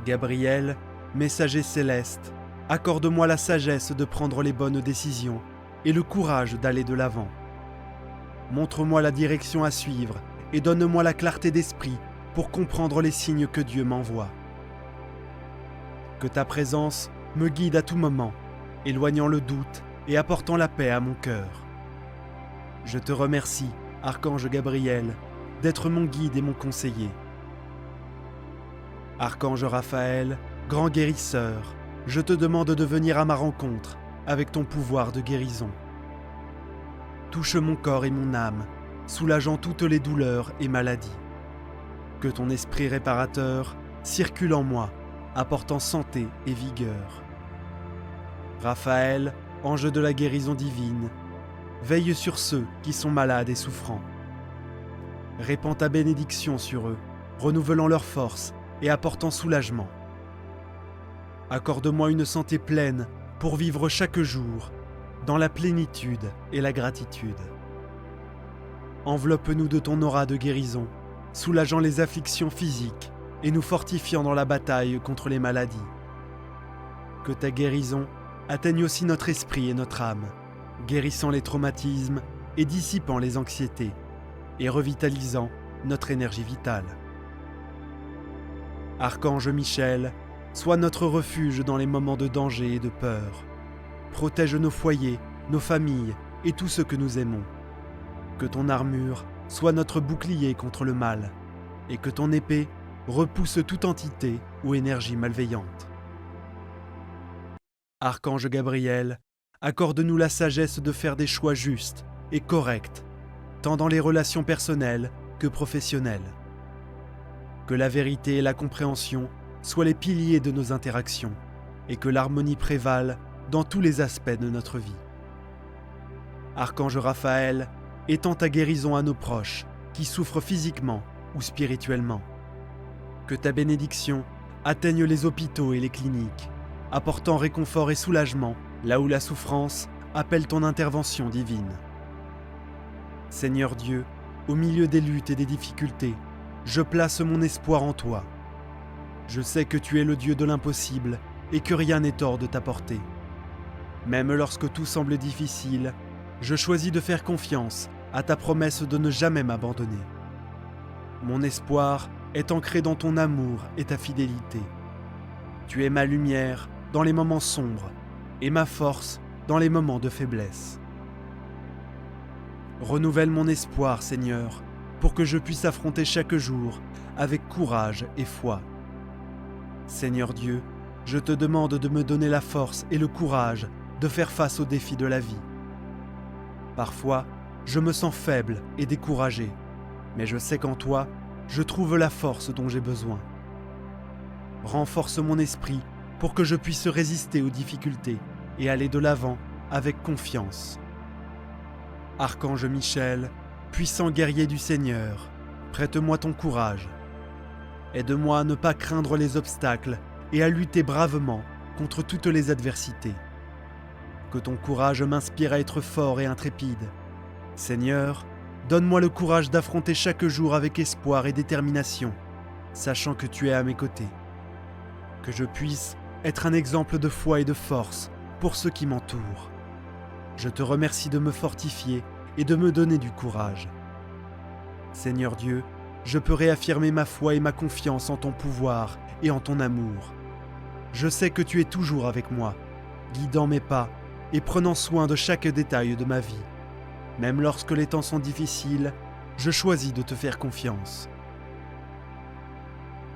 Gabriel, messager céleste, accorde-moi la sagesse de prendre les bonnes décisions et le courage d'aller de l'avant. Montre-moi la direction à suivre et donne-moi la clarté d'esprit pour comprendre les signes que Dieu m'envoie. Que ta présence me guide à tout moment, éloignant le doute et apportant la paix à mon cœur. Je te remercie, Archange Gabriel, d'être mon guide et mon conseiller. Archange Raphaël, grand guérisseur, je te demande de venir à ma rencontre avec ton pouvoir de guérison. Touche mon corps et mon âme, soulageant toutes les douleurs et maladies. Que ton esprit réparateur circule en moi, apportant santé et vigueur. Raphaël, ange de la guérison divine, veille sur ceux qui sont malades et souffrants. Répands ta bénédiction sur eux, renouvelant leur force et apportant soulagement. Accorde-moi une santé pleine pour vivre chaque jour dans la plénitude et la gratitude. Enveloppe-nous de ton aura de guérison, soulageant les afflictions physiques et nous fortifiant dans la bataille contre les maladies. Que ta guérison atteigne aussi notre esprit et notre âme, guérissant les traumatismes et dissipant les anxiétés, et revitalisant notre énergie vitale. Archange Michel, sois notre refuge dans les moments de danger et de peur. Protège nos foyers, nos familles et tous ceux que nous aimons. Que ton armure soit notre bouclier contre le mal, et que ton épée repousse toute entité ou énergie malveillante. Archange Gabriel, accorde-nous la sagesse de faire des choix justes et corrects, tant dans les relations personnelles que professionnelles. Que la vérité et la compréhension soient les piliers de nos interactions et que l'harmonie prévale dans tous les aspects de notre vie. Archange Raphaël, étends ta guérison à nos proches qui souffrent physiquement ou spirituellement. Que ta bénédiction atteigne les hôpitaux et les cliniques, apportant réconfort et soulagement là où la souffrance appelle ton intervention divine. Seigneur Dieu, au milieu des luttes et des difficultés, je place mon espoir en toi. Je sais que tu es le Dieu de l'impossible et que rien n'est hors de ta portée. Même lorsque tout semble difficile, je choisis de faire confiance à ta promesse de ne jamais m'abandonner. Mon espoir est ancré dans ton amour et ta fidélité. Tu es ma lumière dans les moments sombres et ma force dans les moments de faiblesse. Renouvelle mon espoir, Seigneur, pour que je puisse affronter chaque jour avec courage et foi. Seigneur Dieu, je te demande de me donner la force et le courage de faire face aux défis de la vie. Parfois, je me sens faible et découragé, mais je sais qu'en toi, je trouve la force dont j'ai besoin. Renforce mon esprit pour que je puisse résister aux difficultés et aller de l'avant avec confiance. Archange Michel, puissant guerrier du Seigneur, prête-moi ton courage. Aide-moi à ne pas craindre les obstacles et à lutter bravement contre toutes les adversités. Que ton courage m'inspire à être fort et intrépide. Seigneur, donne-moi le courage d'affronter chaque jour avec espoir et détermination, sachant que tu es à mes côtés. Que je puisse être un exemple de foi et de force pour ceux qui m'entourent. Je te remercie de me fortifier et de me donner du courage. Seigneur Dieu, je peux réaffirmer ma foi et ma confiance en ton pouvoir et en ton amour. Je sais que tu es toujours avec moi, guidant mes pas et prenant soin de chaque détail de ma vie. Même lorsque les temps sont difficiles, je choisis de te faire confiance.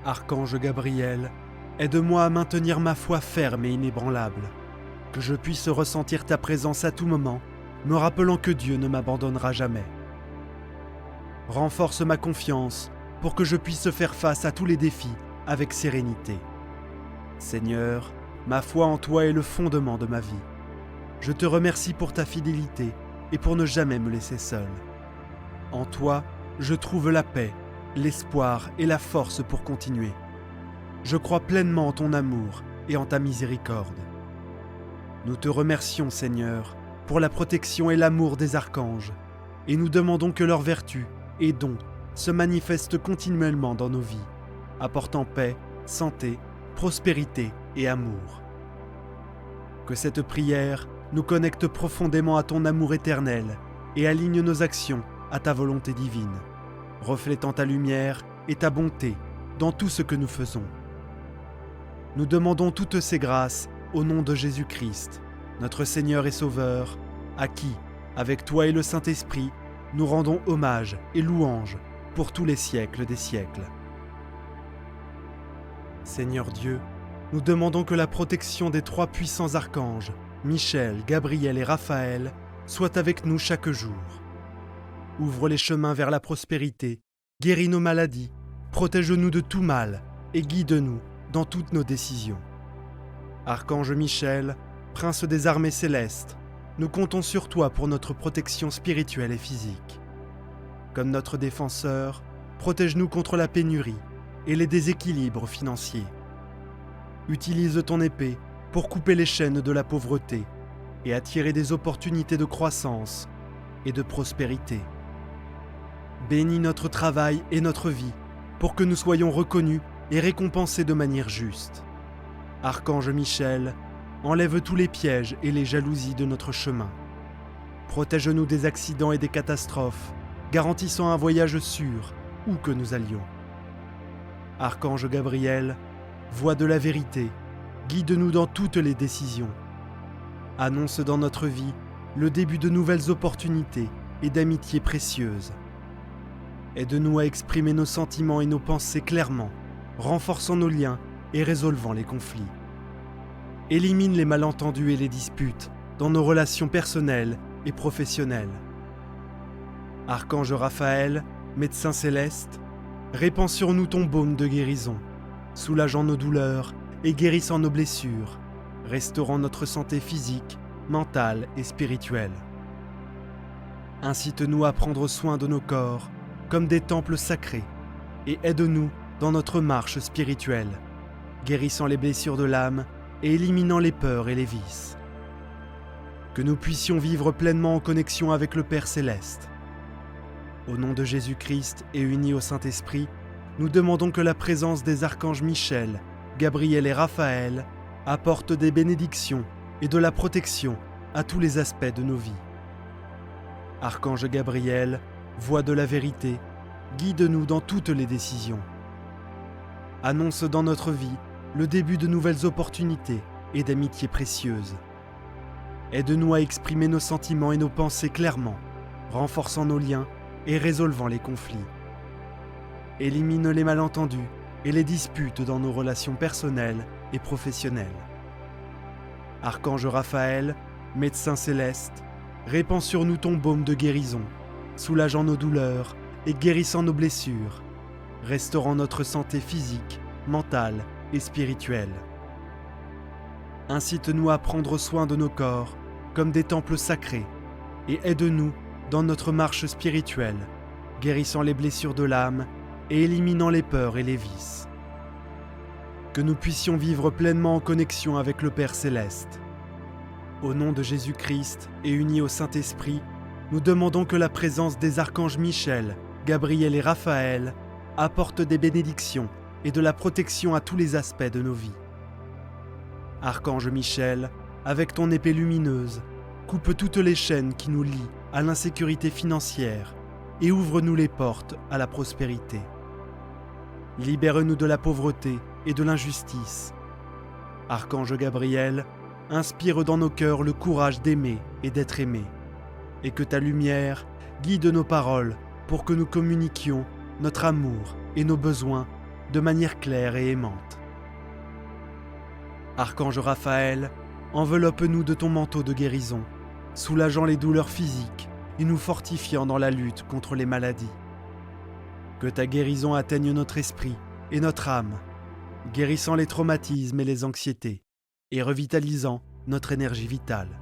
Archange Gabriel, aide-moi à maintenir ma foi ferme et inébranlable, que je puisse ressentir ta présence à tout moment, me rappelant que Dieu ne m'abandonnera jamais. Renforce ma confiance pour que je puisse faire face à tous les défis avec sérénité. Seigneur, ma foi en toi est le fondement de ma vie. Je te remercie pour ta fidélité et pour ne jamais me laisser seul. En toi, je trouve la paix, l'espoir et la force pour continuer. Je crois pleinement en ton amour et en ta miséricorde. Nous te remercions, Seigneur, pour la protection et l'amour des archanges, et nous demandons que leurs vertus et dons se manifestent continuellement dans nos vies, apportant paix, santé, prospérité et amour. Que cette prière nous connecte profondément à ton amour éternel et aligne nos actions à ta volonté divine, reflétant ta lumière et ta bonté dans tout ce que nous faisons. Nous demandons toutes ces grâces au nom de Jésus-Christ, notre Seigneur et Sauveur, à qui, avec toi et le Saint-Esprit, nous rendons hommage et louange pour tous les siècles des siècles. Seigneur Dieu, nous demandons que la protection des trois puissants archanges, Michel, Gabriel et Raphaël, soit avec nous chaque jour. Ouvre les chemins vers la prospérité, guéris nos maladies, protège-nous de tout mal et guide-nous dans toutes nos décisions. Archange Michel, prince des armées célestes, nous comptons sur toi pour notre protection spirituelle et physique. Comme notre défenseur, protège-nous contre la pénurie et les déséquilibres financiers. Utilise ton épée pour couper les chaînes de la pauvreté et attirer des opportunités de croissance et de prospérité. Bénis notre travail et notre vie pour que nous soyons reconnus et récompensés de manière juste. Archange Michel, enlève tous les pièges et les jalousies de notre chemin. Protège-nous des accidents et des catastrophes, garantissant un voyage sûr où que nous allions. Archange Gabriel, voix de la vérité, guide-nous dans toutes les décisions. Annonce dans notre vie le début de nouvelles opportunités et d'amitiés précieuses. Aide-nous à exprimer nos sentiments et nos pensées clairement, renforçant nos liens et résolvant les conflits. Élimine les malentendus et les disputes dans nos relations personnelles et professionnelles. Archange Raphaël, médecin céleste, répands sur nous ton baume de guérison, soulageant nos douleurs et guérissant nos blessures, restaurant notre santé physique, mentale et spirituelle. Incite-nous à prendre soin de nos corps comme des temples sacrés et aide-nous dans notre marche spirituelle, guérissant les blessures de l'âme et éliminant les peurs et les vices. Que nous puissions vivre pleinement en connexion avec le Père Céleste. Au nom de Jésus-Christ et unis au Saint-Esprit, nous demandons que la présence des archanges Michel, Gabriel et Raphaël apporte des bénédictions et de la protection à tous les aspects de nos vies. Archange Gabriel, voix de la vérité, guide-nous dans toutes les décisions. Annonce dans notre vie le début de nouvelles opportunités et d'amitiés précieuses. Aide-nous à exprimer nos sentiments et nos pensées clairement, renforçant nos liens et résolvant les conflits. Élimine les malentendus et les disputes dans nos relations personnelles et professionnelles. Archange Raphaël, médecin céleste, répands sur nous ton baume de guérison, soulageant nos douleurs et guérissant nos blessures, restaurant notre santé physique, mentale et spirituelle. Incite-nous à prendre soin de nos corps comme des temples sacrés et aide-nous dans notre marche spirituelle, guérissant les blessures de l'âme et éliminant les peurs et les vices. Que nous puissions vivre pleinement en connexion avec le Père Céleste. Au nom de Jésus-Christ et unis au Saint-Esprit, nous demandons que la présence des archanges Michel, Gabriel et Raphaël apporte des bénédictions et de la protection à tous les aspects de nos vies. Archange Michel, avec ton épée lumineuse, coupe toutes les chaînes qui nous lient à l'insécurité financière et ouvre-nous les portes à la prospérité. Libère-nous de la pauvreté et de l'injustice. Archange Gabriel, inspire dans nos cœurs le courage d'aimer et d'être aimé, et que ta lumière guide nos paroles pour que nous communiquions notre amour et nos besoins de manière claire et aimante. Archange Raphaël, enveloppe-nous de ton manteau de guérison, soulageant les douleurs physiques et nous fortifiant dans la lutte contre les maladies. Que ta guérison atteigne notre esprit et notre âme, guérissant les traumatismes et les anxiétés, et revitalisant notre énergie vitale.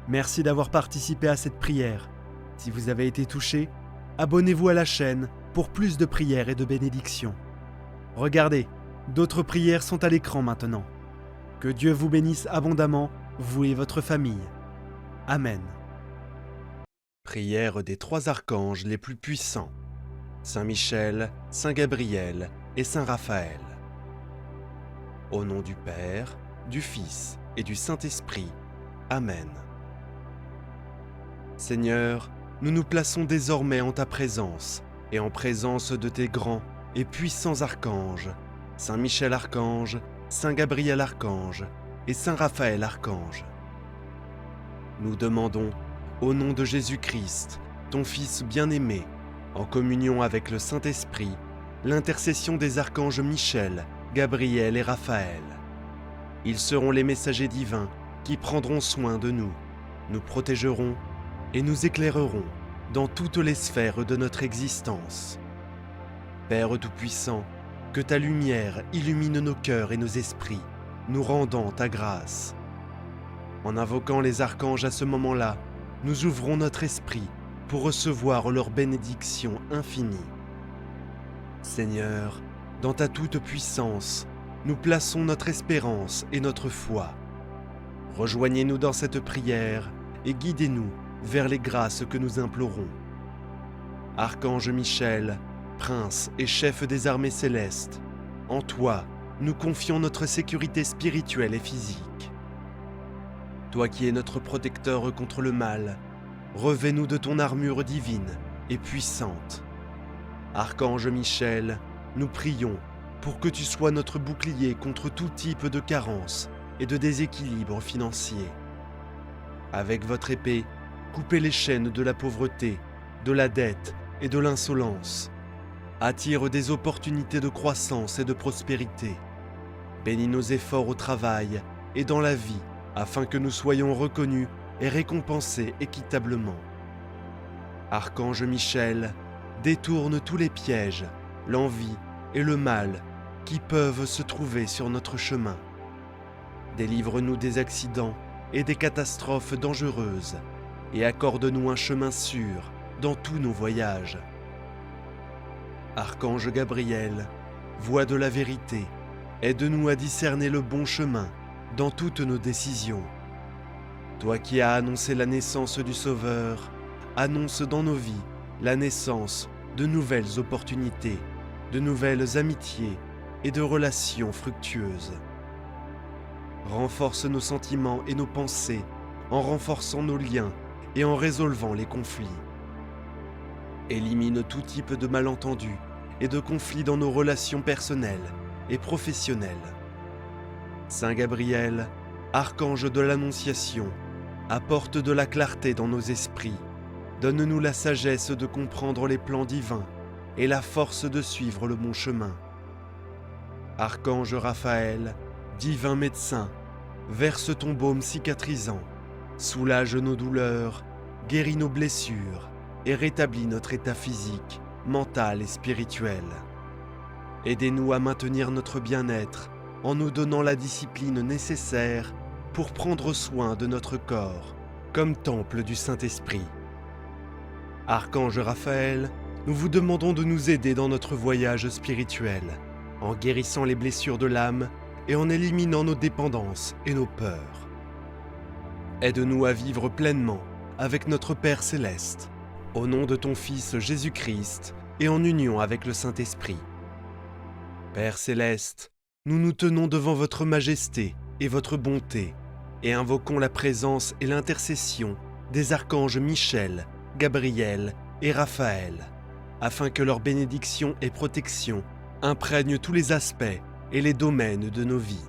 Merci d'avoir participé à cette prière. Si vous avez été touché, abonnez-vous à la chaîne pour plus de prières et de bénédictions. Regardez, d'autres prières sont à l'écran maintenant. Que Dieu vous bénisse abondamment, vous et votre famille. Amen. Prière des 3 archanges les plus puissants, Saint Michel, Saint Gabriel et Saint Raphaël. Au nom du Père, du Fils et du Saint-Esprit. Amen. Seigneur, nous nous plaçons désormais en ta présence et en présence de tes grands et puissants archanges, Saint Michel Archange, Saint Gabriel Archange et Saint Raphaël Archange. Nous demandons, au nom de Jésus-Christ, ton Fils bien-aimé, en communion avec le Saint-Esprit, l'intercession des archanges Michel, Gabriel et Raphaël. Ils seront les messagers divins qui prendront soin de nous, nous protégeront et nous éclaireront dans toutes les sphères de notre existence. Père Tout-Puissant, que ta lumière illumine nos cœurs et nos esprits, nous rendant ta grâce. En invoquant les archanges à ce moment-là, nous ouvrons notre esprit pour recevoir leur bénédiction infinie. Seigneur, dans ta toute-puissance, nous plaçons notre espérance et notre foi. Rejoignez-nous dans cette prière et guidez-nous vers les grâces que nous implorons. Archange Michel, prince et chef des armées célestes, en toi, nous confions notre sécurité spirituelle et physique. Toi qui es notre protecteur contre le mal, revêt-nous de ton armure divine et puissante. Archange Michel, nous prions pour que tu sois notre bouclier contre tout type de carence et de déséquilibre financier. Avec votre épée, coupez les chaînes de la pauvreté, de la dette et de l'insolence. Attire des opportunités de croissance et de prospérité. Bénis nos efforts au travail et dans la vie, afin que nous soyons reconnus et récompensés équitablement. Archange Michel, détourne tous les pièges, l'envie et le mal qui peuvent se trouver sur notre chemin. Délivre-nous des accidents et des catastrophes dangereuses et accorde-nous un chemin sûr dans tous nos voyages. Archange Gabriel, voix de la vérité, aide-nous à discerner le bon chemin dans toutes nos décisions. Toi qui as annoncé la naissance du Sauveur, annonce dans nos vies la naissance de nouvelles opportunités, de nouvelles amitiés et de relations fructueuses. Renforce nos sentiments et nos pensées en renforçant nos liens et en résolvant les conflits. Élimine tout type de malentendus et de conflits dans nos relations personnelles et professionnelles. Saint Gabriel, archange de l'Annonciation, apporte de la clarté dans nos esprits. Donne-nous la sagesse de comprendre les plans divins et la force de suivre le bon chemin. Archange Raphaël, divin médecin, verse ton baume cicatrisant, soulage nos douleurs, guéris nos blessures et rétablis notre état physique, mental et spirituel. Aidez-nous à maintenir notre bien-être en nous donnant la discipline nécessaire pour prendre soin de notre corps, comme temple du Saint-Esprit. Archange Raphaël, nous vous demandons de nous aider dans notre voyage spirituel, en guérissant les blessures de l'âme et en éliminant nos dépendances et nos peurs. Aide-nous à vivre pleinement avec notre Père Céleste, au nom de ton Fils Jésus-Christ et en union avec le Saint-Esprit. Père Céleste, nous nous tenons devant votre majesté et votre bonté et invoquons la présence et l'intercession des archanges Michel, Gabriel et Raphaël, afin que leur bénédiction et protection imprègnent tous les aspects et les domaines de nos vies.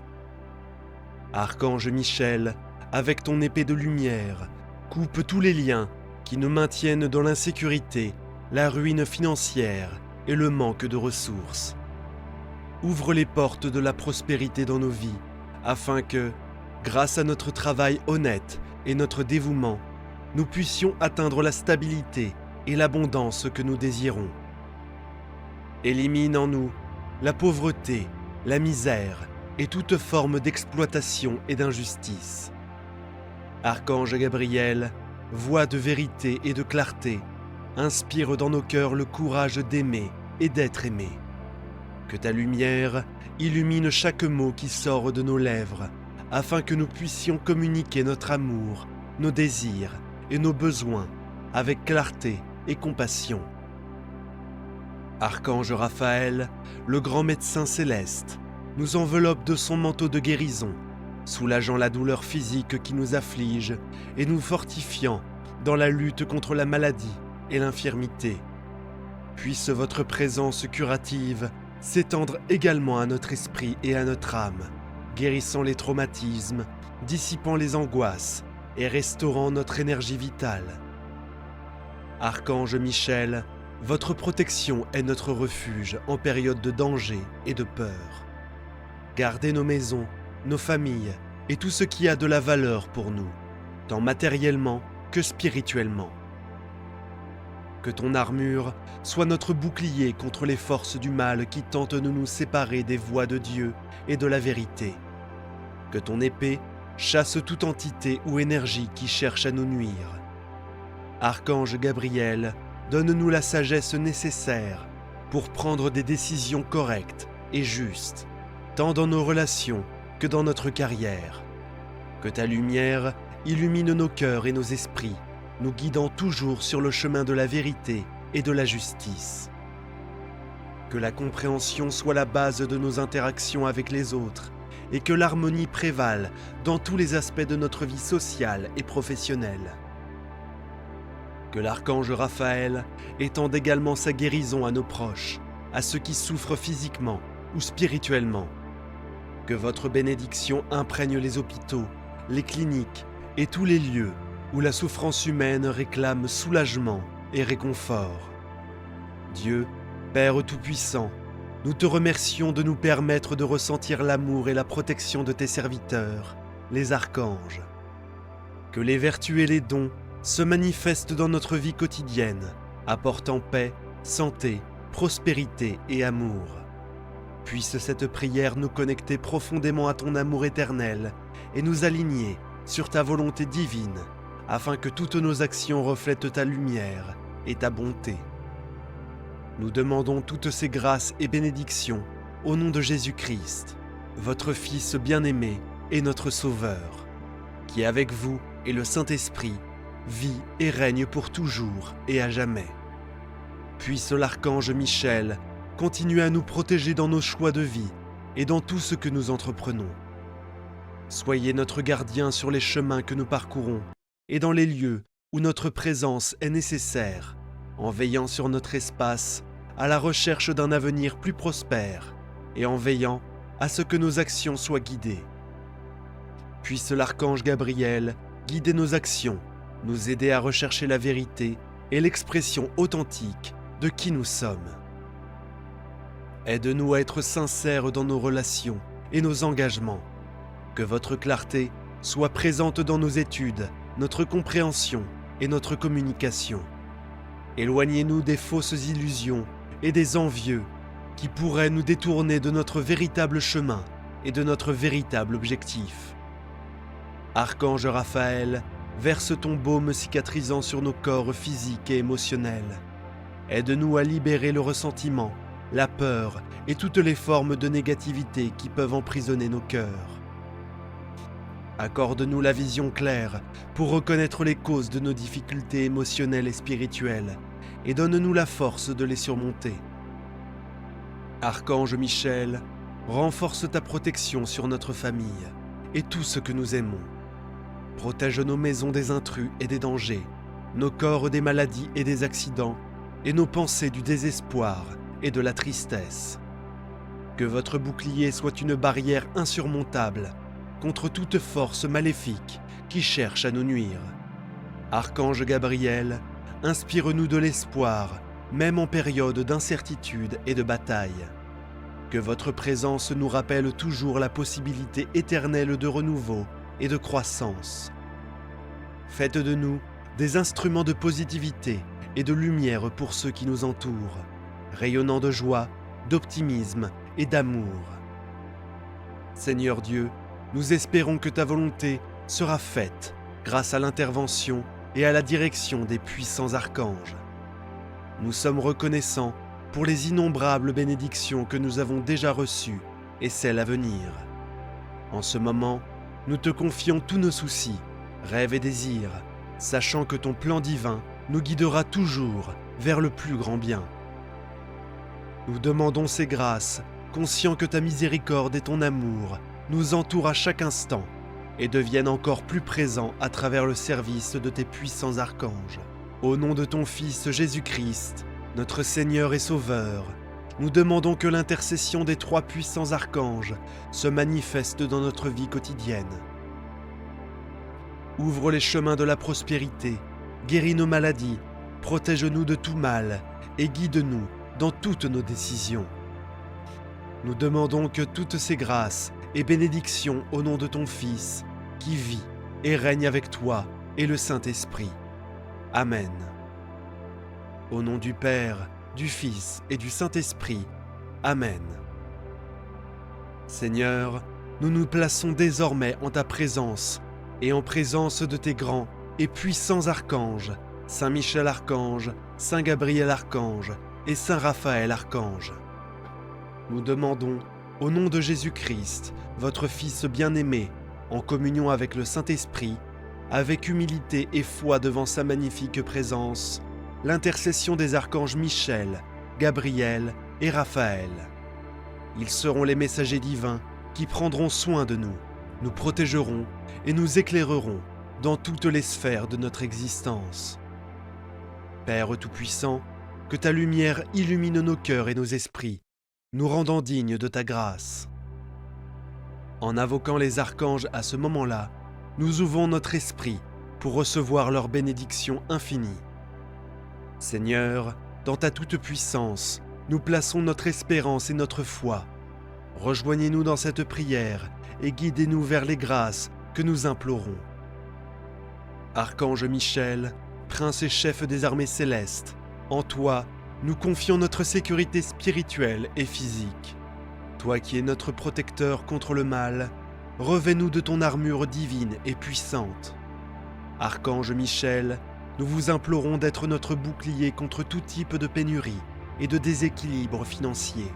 Archange Michel, avec ton épée de lumière, coupe tous les liens qui nous maintiennent dans l'insécurité, la ruine financière et le manque de ressources. Ouvre les portes de la prospérité dans nos vies, afin que, grâce à notre travail honnête et notre dévouement, nous puissions atteindre la stabilité et l'abondance que nous désirons. Élimine en nous la pauvreté, la misère et toute forme d'exploitation et d'injustice. Archange Gabriel, voix de vérité et de clarté, inspire dans nos cœurs le courage d'aimer et d'être aimé. Que ta lumière illumine chaque mot qui sort de nos lèvres, afin que nous puissions communiquer notre amour, nos désirs et nos besoins avec clarté et compassion. Archange Raphaël, le grand médecin céleste, nous enveloppe de son manteau de guérison, soulageant la douleur physique qui nous afflige et nous fortifiant dans la lutte contre la maladie et l'infirmité. Puisse votre présence curative s'étendre également à notre esprit et à notre âme, guérissant les traumatismes, dissipant les angoisses et restaurant notre énergie vitale. Archange Michel, votre protection est notre refuge en période de danger et de peur. Gardez nos maisons, nos familles et tout ce qui a de la valeur pour nous, tant matériellement que spirituellement. Que ton armure soit notre bouclier contre les forces du mal qui tentent de nous séparer des voies de Dieu et de la vérité. Que ton épée chasse toute entité ou énergie qui cherche à nous nuire. Archange Gabriel, donne-nous la sagesse nécessaire pour prendre des décisions correctes et justes, tant dans nos relations que dans notre carrière. Que ta lumière illumine nos cœurs et nos esprits, nous guidant toujours sur le chemin de la vérité et de la justice. Que la compréhension soit la base de nos interactions avec les autres et que l'harmonie prévale dans tous les aspects de notre vie sociale et professionnelle. Que l'archange Raphaël étende également sa guérison à nos proches, à ceux qui souffrent physiquement ou spirituellement. Que votre bénédiction imprègne les hôpitaux, les cliniques et tous les lieux où la souffrance humaine réclame soulagement et réconfort. Dieu, Père Tout-Puissant, nous te remercions de nous permettre de ressentir l'amour et la protection de tes serviteurs, les archanges. Que les vertus et les dons se manifestent dans notre vie quotidienne, apportant paix, santé, prospérité et amour. Puisse cette prière nous connecter profondément à ton amour éternel et nous aligner sur ta volonté divine, afin que toutes nos actions reflètent ta lumière et ta bonté. Nous demandons toutes ces grâces et bénédictions au nom de Jésus-Christ, votre Fils bien-aimé et notre Sauveur, qui avec vous et le Saint-Esprit vit et règne pour toujours et à jamais. Puisse l'archange Michel continuer à nous protéger dans nos choix de vie et dans tout ce que nous entreprenons. Soyez notre gardien sur les chemins que nous parcourons et dans les lieux où notre présence est nécessaire, en veillant sur notre espace à la recherche d'un avenir plus prospère et en veillant à ce que nos actions soient guidées. Puisse l'archange Gabriel guider nos actions, nous aider à rechercher la vérité et l'expression authentique de qui nous sommes. Aide-nous à être sincères dans nos relations et nos engagements. Que votre clarté soit présente dans nos études, notre compréhension et notre communication. Éloignez-nous des fausses illusions et des envieux qui pourraient nous détourner de notre véritable chemin et de notre véritable objectif. Archange Raphaël, verse ton baume cicatrisant sur nos corps physiques et émotionnels. Aide-nous à libérer le ressentiment, la peur et toutes les formes de négativité qui peuvent emprisonner nos cœurs. Accorde-nous la vision claire pour reconnaître les causes de nos difficultés émotionnelles et spirituelles et donne-nous la force de les surmonter. Archange Michel, renforce ta protection sur notre famille et tout ce que nous aimons. Protège nos maisons des intrus et des dangers, nos corps des maladies et des accidents, et nos pensées du désespoir et de la tristesse. Que votre bouclier soit une barrière insurmontable contre toute force maléfique qui cherche à nous nuire. Archange Gabriel, inspire-nous de l'espoir, même en période d'incertitude et de bataille. Que votre présence nous rappelle toujours la possibilité éternelle de renouveau et de croissance. Faites de nous des instruments de positivité et de lumière pour ceux qui nous entourent, rayonnant de joie, d'optimisme et d'amour. Seigneur Dieu, nous espérons que ta volonté sera faite grâce à l'intervention et à la direction des puissants archanges. Nous sommes reconnaissants pour les innombrables bénédictions que nous avons déjà reçues et celles à venir. En ce moment, nous te confions tous nos soucis, rêves et désirs, sachant que ton plan divin nous guidera toujours vers le plus grand bien. Nous demandons ces grâces, conscients que ta miséricorde et ton amour nous entourent à chaque instant et deviennent encore plus présents à travers le service de tes puissants archanges. Au nom de ton Fils Jésus-Christ, notre Seigneur et Sauveur, nous demandons que l'intercession des trois puissants archanges se manifeste dans notre vie quotidienne. Ouvre les chemins de la prospérité, guéris nos maladies, protège-nous de tout mal et guide-nous dans toutes nos décisions. Nous demandons que toutes ces grâces et bénédictions au nom de ton Fils, qui vit et règne avec toi et le Saint-Esprit. Amen. Au nom du Père, du Fils et du Saint-Esprit. Amen. Seigneur, nous nous plaçons désormais en ta présence et en présence de tes grands et puissants archanges, Saint Michel Archange, Saint Gabriel Archange et Saint Raphaël Archange. Nous demandons, au nom de Jésus-Christ, votre Fils bien-aimé, en communion avec le Saint-Esprit, avec humilité et foi devant sa magnifique présence, l'intercession des archanges Michel, Gabriel et Raphaël. Ils seront les messagers divins qui prendront soin de nous, nous protégeront et nous éclaireront dans toutes les sphères de notre existence. Père Tout-Puissant, que ta lumière illumine nos cœurs et nos esprits, nous rendant dignes de ta grâce. En invoquant les archanges à ce moment-là, nous ouvrons notre esprit pour recevoir leur bénédiction infinie. Seigneur, dans ta toute-puissance, nous plaçons notre espérance et notre foi. Rejoignez-nous dans cette prière et guidez-nous vers les grâces que nous implorons. Archange Michel, prince et chef des armées célestes, en toi, nous confions notre sécurité spirituelle et physique. Toi qui es notre protecteur contre le mal, revêt-nous de ton armure divine et puissante. Archange Michel, nous vous implorons d'être notre bouclier contre tout type de pénurie et de déséquilibre financier.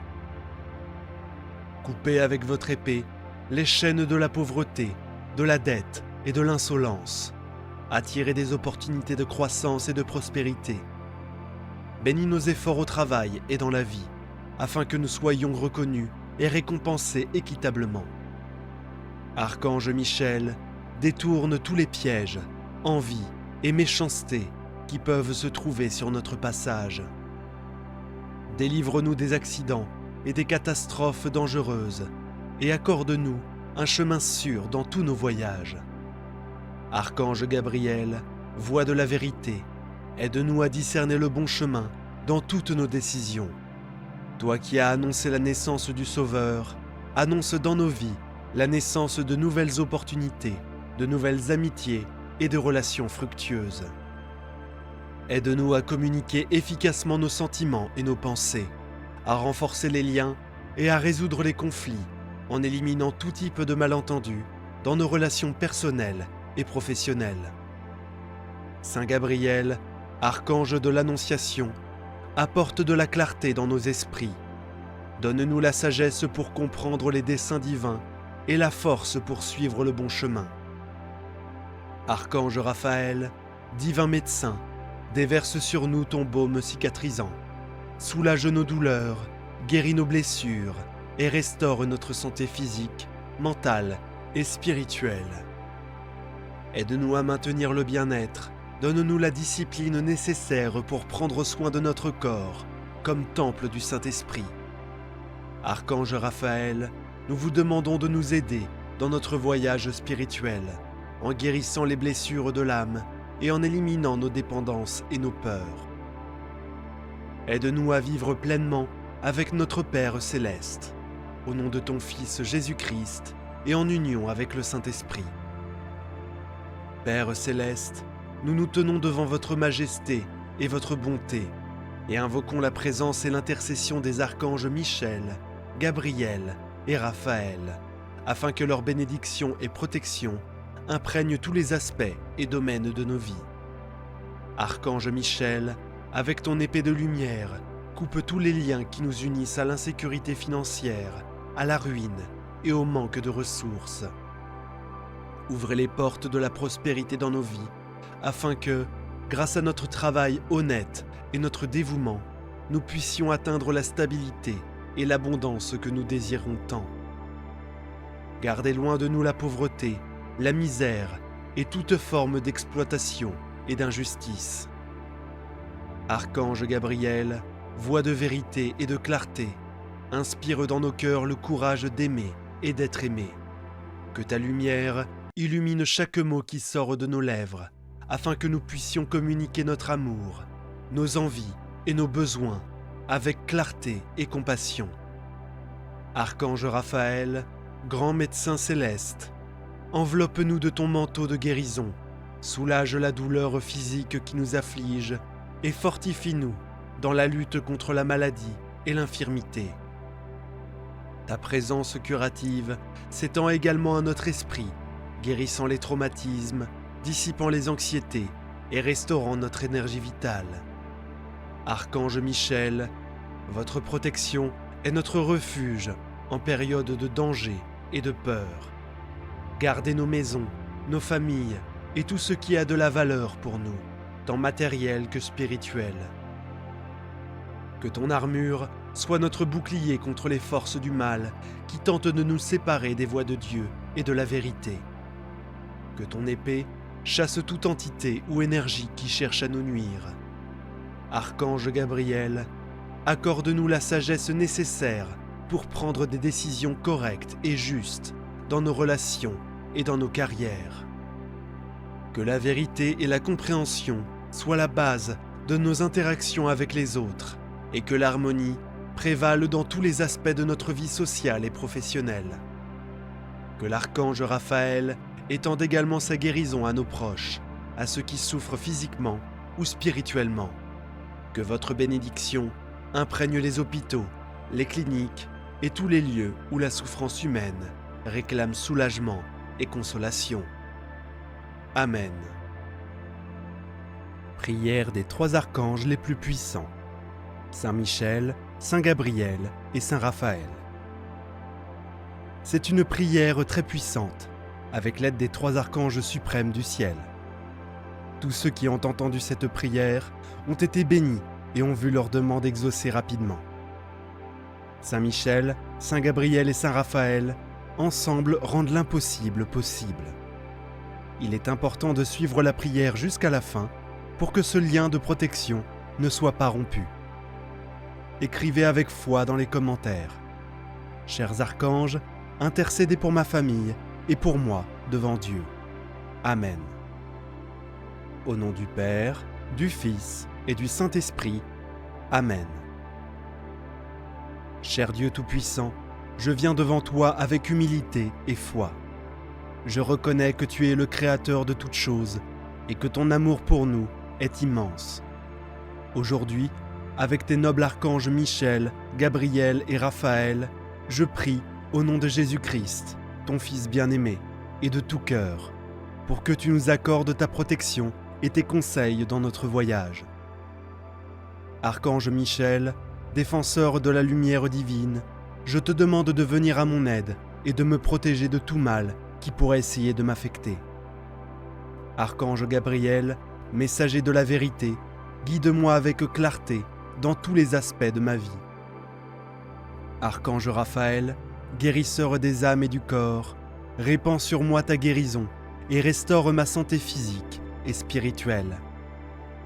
Coupez avec votre épée les chaînes de la pauvreté, de la dette et de l'insolence. Attirez des opportunités de croissance et de prospérité. Bénis nos efforts au travail et dans la vie, afin que nous soyons reconnus et récompensés équitablement. Archange Michel, détourne tous les pièges, envies et méchancetés qui peuvent se trouver sur notre passage. Délivre-nous des accidents et des catastrophes dangereuses et accorde-nous un chemin sûr dans tous nos voyages. Archange Gabriel, voix de la vérité, aide-nous à discerner le bon chemin dans toutes nos décisions. Toi qui as annoncé la naissance du Sauveur, annonce dans nos vies la naissance de nouvelles opportunités, de nouvelles amitiés et de relations fructueuses. Aide-nous à communiquer efficacement nos sentiments et nos pensées, à renforcer les liens et à résoudre les conflits en éliminant tout type de malentendus dans nos relations personnelles et professionnelles. Saint Gabriel, archange de l'Annonciation, apporte de la clarté dans nos esprits. Donne-nous la sagesse pour comprendre les desseins divins et la force pour suivre le bon chemin. Archange Raphaël, divin médecin, déverse sur nous ton baume cicatrisant. Soulage nos douleurs, guéris nos blessures et restaure notre santé physique, mentale et spirituelle. Aide-nous à maintenir le bien-être, donne-nous la discipline nécessaire pour prendre soin de notre corps, comme temple du Saint-Esprit. Archange Raphaël, nous vous demandons de nous aider dans notre voyage spirituel, en guérissant les blessures de l'âme et en éliminant nos dépendances et nos peurs. Aide-nous à vivre pleinement avec notre Père céleste, au nom de ton Fils Jésus-Christ et en union avec le Saint-Esprit. Père céleste, nous nous tenons devant votre majesté et votre bonté et invoquons la présence et l'intercession des archanges Michel, Gabriel et Raphaël, afin que leur bénédiction et protection imprègnent tous les aspects et domaines de nos vies. Archange Michel, avec ton épée de lumière, coupe tous les liens qui nous unissent à l'insécurité financière, à la ruine et au manque de ressources. Ouvrez les portes de la prospérité dans nos vies, afin que, grâce à notre travail honnête et notre dévouement, nous puissions atteindre la stabilité et l'abondance que nous désirons tant. Gardez loin de nous la pauvreté, la misère et toute forme d'exploitation et d'injustice. Archange Gabriel, voix de vérité et de clarté, inspire dans nos cœurs le courage d'aimer et d'être aimé. Que ta lumière illumine chaque mot qui sort de nos lèvres, afin que nous puissions communiquer notre amour, nos envies et nos besoins avec clarté et compassion. Archange Raphaël, grand médecin céleste, enveloppe-nous de ton manteau de guérison, soulage la douleur physique qui nous afflige et fortifie-nous dans la lutte contre la maladie et l'infirmité. Ta présence curative s'étend également à notre esprit, guérissant les traumatismes, dissipant les anxiétés et restaurant notre énergie vitale. Archange Michel, votre protection est notre refuge en période de danger et de peur. Gardez nos maisons, nos familles et tout ce qui a de la valeur pour nous, tant matériel que spirituel. Que ton armure soit notre bouclier contre les forces du mal qui tentent de nous séparer des voies de Dieu et de la vérité. Que ton épée chasse toute entité ou énergie qui cherche à nous nuire. Archange Gabriel, accorde-nous la sagesse nécessaire pour prendre des décisions correctes et justes dans nos relations et dans nos carrières. Que la vérité et la compréhension soient la base de nos interactions avec les autres et que l'harmonie prévale dans tous les aspects de notre vie sociale et professionnelle. Que l'archange Raphaël étende également sa guérison à nos proches, à ceux qui souffrent physiquement ou spirituellement. Que votre bénédiction imprègne les hôpitaux, les cliniques et tous les lieux où la souffrance humaine réclame soulagement et consolation. Amen. Prière des trois archanges les plus puissants, Saint Michel, Saint Gabriel et Saint Raphaël. C'est une prière très puissante, avec l'aide des trois archanges suprêmes du ciel. Tous ceux qui ont entendu cette prière ont été bénis et ont vu leur demande exaucée rapidement. Saint Michel, Saint Gabriel et Saint Raphaël, ensemble, rendent l'impossible possible. Il est important de suivre la prière jusqu'à la fin pour que ce lien de protection ne soit pas rompu. Écrivez avec foi dans les commentaires. Chers archanges, intercédez pour ma famille et pour moi devant Dieu. Amen. Au nom du Père, du Fils et du Saint-Esprit. Amen. Cher Dieu Tout-Puissant, je viens devant toi avec humilité et foi. Je reconnais que tu es le Créateur de toutes choses et que ton amour pour nous est immense. Aujourd'hui, avec tes nobles archanges Michel, Gabriel et Raphaël, je prie au nom de Jésus-Christ, ton Fils bien-aimé, et de tout cœur, pour que tu nous accordes ta protection et tes conseils dans notre voyage. Archange Michel, défenseur de la lumière divine, je te demande de venir à mon aide et de me protéger de tout mal qui pourrait essayer de m'affecter. Archange Gabriel, messager de la vérité, guide-moi avec clarté dans tous les aspects de ma vie. Archange Raphaël, guérisseur des âmes et du corps, répands sur moi ta guérison et restaure ma santé physique et spirituelle.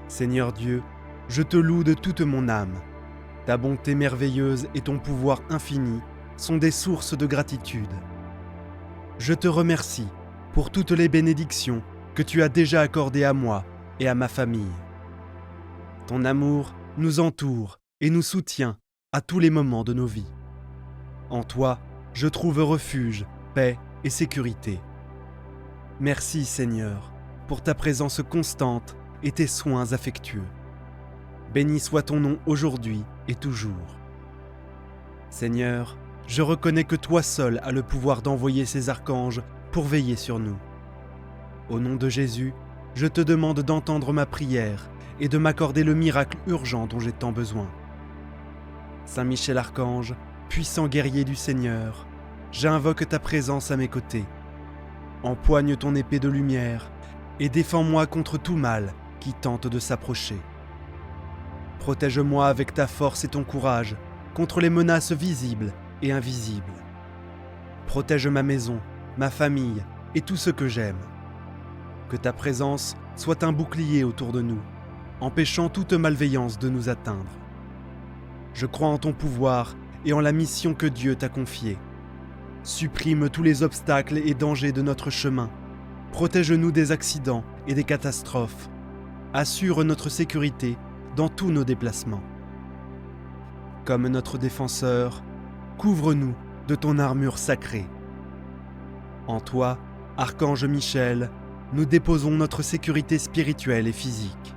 Seigneur Dieu, je te loue de toute mon âme. Ta bonté merveilleuse et ton pouvoir infini sont des sources de gratitude. Je te remercie pour toutes les bénédictions que tu as déjà accordées à moi et à ma famille. Ton amour nous entoure et nous soutient à tous les moments de nos vies. En toi, je trouve refuge, paix et sécurité. Merci Seigneur pour ta présence constante et tes soins affectueux. Béni soit ton nom aujourd'hui et toujours. Seigneur, je reconnais que toi seul as le pouvoir d'envoyer ces archanges pour veiller sur nous. Au nom de Jésus, je te demande d'entendre ma prière et de m'accorder le miracle urgent dont j'ai tant besoin. Saint Michel Archange, puissant guerrier du Seigneur, j'invoque ta présence à mes côtés. Empoigne ton épée de lumière et défends-moi contre tout mal qui tente de s'approcher. Protège-moi avec ta force et ton courage contre les menaces visibles et invisibles. Protège ma maison, ma famille et tout ce que j'aime. Que ta présence soit un bouclier autour de nous, empêchant toute malveillance de nous atteindre. Je crois en ton pouvoir et en la mission que Dieu t'a confiée. Supprime tous les obstacles et dangers de notre chemin. Protège-nous des accidents et des catastrophes. Assure notre sécurité dans tous nos déplacements. Comme notre défenseur, couvre-nous de ton armure sacrée. En toi, Archange Michel, nous déposons notre sécurité spirituelle et physique.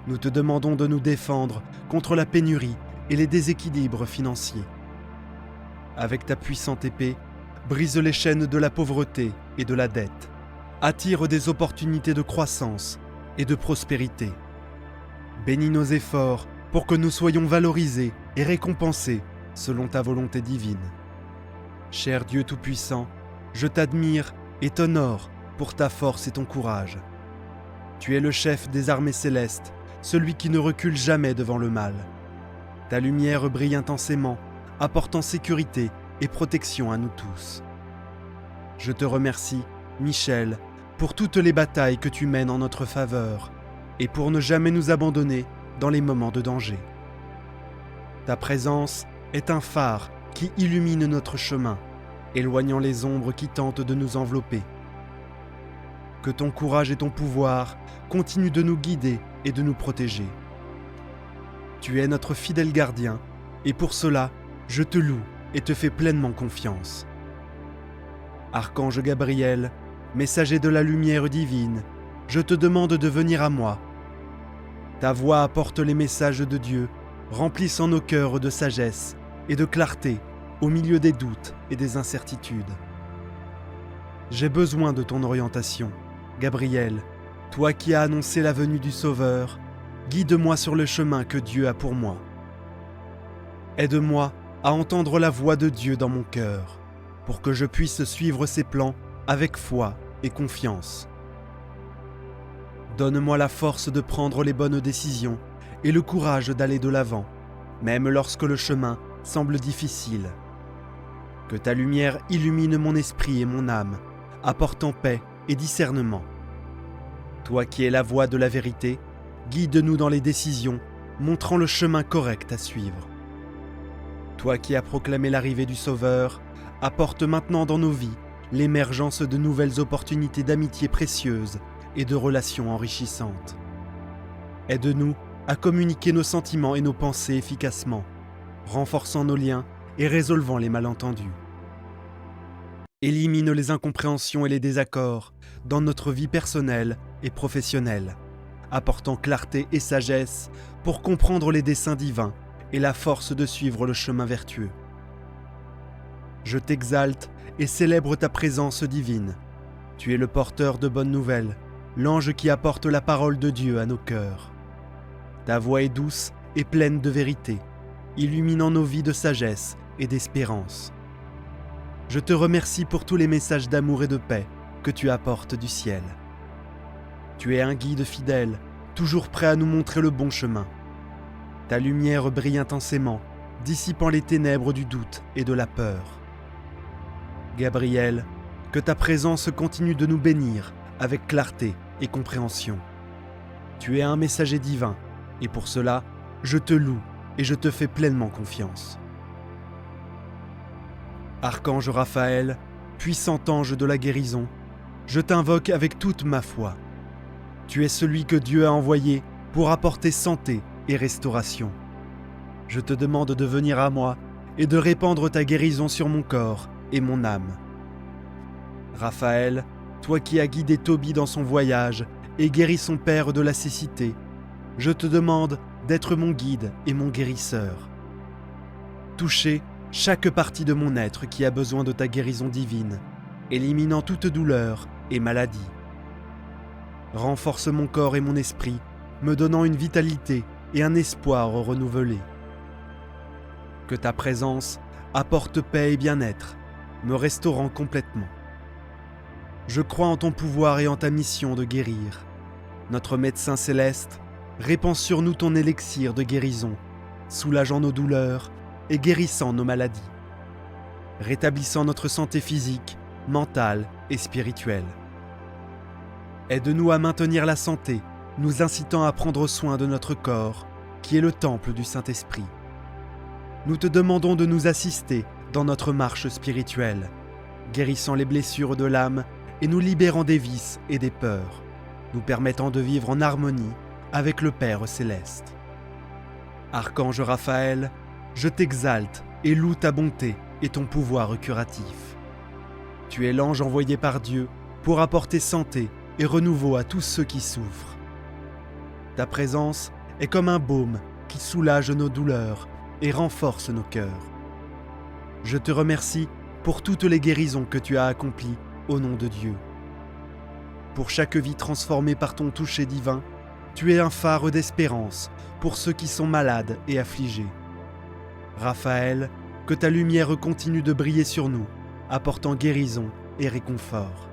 Nous te demandons de nous défendre contre la pénurie et les déséquilibres financiers. Avec ta puissante épée, brise les chaînes de la pauvreté et de la dette. Attire des opportunités de croissance et de prospérité. Bénis nos efforts pour que nous soyons valorisés et récompensés selon ta volonté divine. Cher Dieu Tout-Puissant, je t'admire et t'honore pour ta force et ton courage. Tu es le chef des armées célestes, celui qui ne recule jamais devant le mal. Ta lumière brille intensément, apportant sécurité et protection à nous tous. Je te remercie, Michel, pour toutes les batailles que tu mènes en notre faveur et pour ne jamais nous abandonner dans les moments de danger. Ta présence est un phare qui illumine notre chemin, éloignant les ombres qui tentent de nous envelopper. Que ton courage et ton pouvoir continuent de nous guider et de nous protéger. Tu es notre fidèle gardien, et pour cela, je te loue et te fais pleinement confiance. Archange Gabriel, messager de la lumière divine, je te demande de venir à moi. Ta voix apporte les messages de Dieu, remplissant nos cœurs de sagesse et de clarté au milieu des doutes et des incertitudes. J'ai besoin de ton orientation, Gabriel, toi qui as annoncé la venue du Sauveur, guide-moi sur le chemin que Dieu a pour moi. Aide-moi à entendre la voix de Dieu dans mon cœur, pour que je puisse suivre ses plans avec foi et confiance. Donne-moi la force de prendre les bonnes décisions et le courage d'aller de l'avant, même lorsque le chemin semble difficile. Que ta lumière illumine mon esprit et mon âme, apportant paix et discernement. Toi qui es la voie de la vérité, guide-nous dans les décisions, montrant le chemin correct à suivre. Toi qui as proclamé l'arrivée du Sauveur, apporte maintenant dans nos vies l'émergence de nouvelles opportunités d'amitié précieuses et de relations enrichissantes. Aide-nous à communiquer nos sentiments et nos pensées efficacement, renforçant nos liens et résolvant les malentendus. Élimine les incompréhensions et les désaccords dans notre vie personnelle et professionnelle, apportant clarté et sagesse pour comprendre les desseins divins et la force de suivre le chemin vertueux. Je t'exalte et célèbre ta présence divine. Tu es le porteur de bonnes nouvelles, l'ange qui apporte la parole de Dieu à nos cœurs. Ta voix est douce et pleine de vérité, illuminant nos vies de sagesse et d'espérance. Je te remercie pour tous les messages d'amour et de paix que tu apportes du ciel. Tu es un guide fidèle, toujours prêt à nous montrer le bon chemin. Ta lumière brille intensément, dissipant les ténèbres du doute et de la peur. Gabriel, que ta présence continue de nous bénir avec clarté et compréhension. Tu es un messager divin, et pour cela, je te loue et je te fais pleinement confiance. Archange Raphaël, puissant ange de la guérison, je t'invoque avec toute ma foi. Tu es celui que Dieu a envoyé pour apporter santé et restauration. Je te demande de venir à moi et de répandre ta guérison sur mon corps et mon âme. Raphaël, toi qui as guidé Tobie dans son voyage et guéri son père de la cécité, je te demande d'être mon guide et mon guérisseur. Touchez chaque partie de mon être qui a besoin de ta guérison divine, éliminant toute douleur et maladie. Renforce mon corps et mon esprit, me donnant une vitalité et un espoir renouvelé. Que ta présence apporte paix et bien-être, me restaurant complètement. Je crois en ton pouvoir et en ta mission de guérir. Notre médecin céleste, répands sur nous ton élixir de guérison, soulageant nos douleurs et guérissant nos maladies, rétablissant notre santé physique, mentale et spirituelle. Aide-nous à maintenir la santé, nous incitant à prendre soin de notre corps, qui est le temple du Saint-Esprit. Nous te demandons de nous assister dans notre marche spirituelle, guérissant les blessures de l'âme et nous libérant des vices et des peurs, nous permettant de vivre en harmonie avec le Père céleste. Archange Raphaël, je t'exalte et loue ta bonté et ton pouvoir curatif. Tu es l'ange envoyé par Dieu pour apporter santé et renouveau à tous ceux qui souffrent. Ta présence est comme un baume qui soulage nos douleurs et renforce nos cœurs. Je te remercie pour toutes les guérisons que tu as accomplies au nom de Dieu. Pour chaque vie transformée par ton toucher divin, tu es un phare d'espérance pour ceux qui sont malades et affligés. Raphaël, que ta lumière continue de briller sur nous, apportant guérison et réconfort.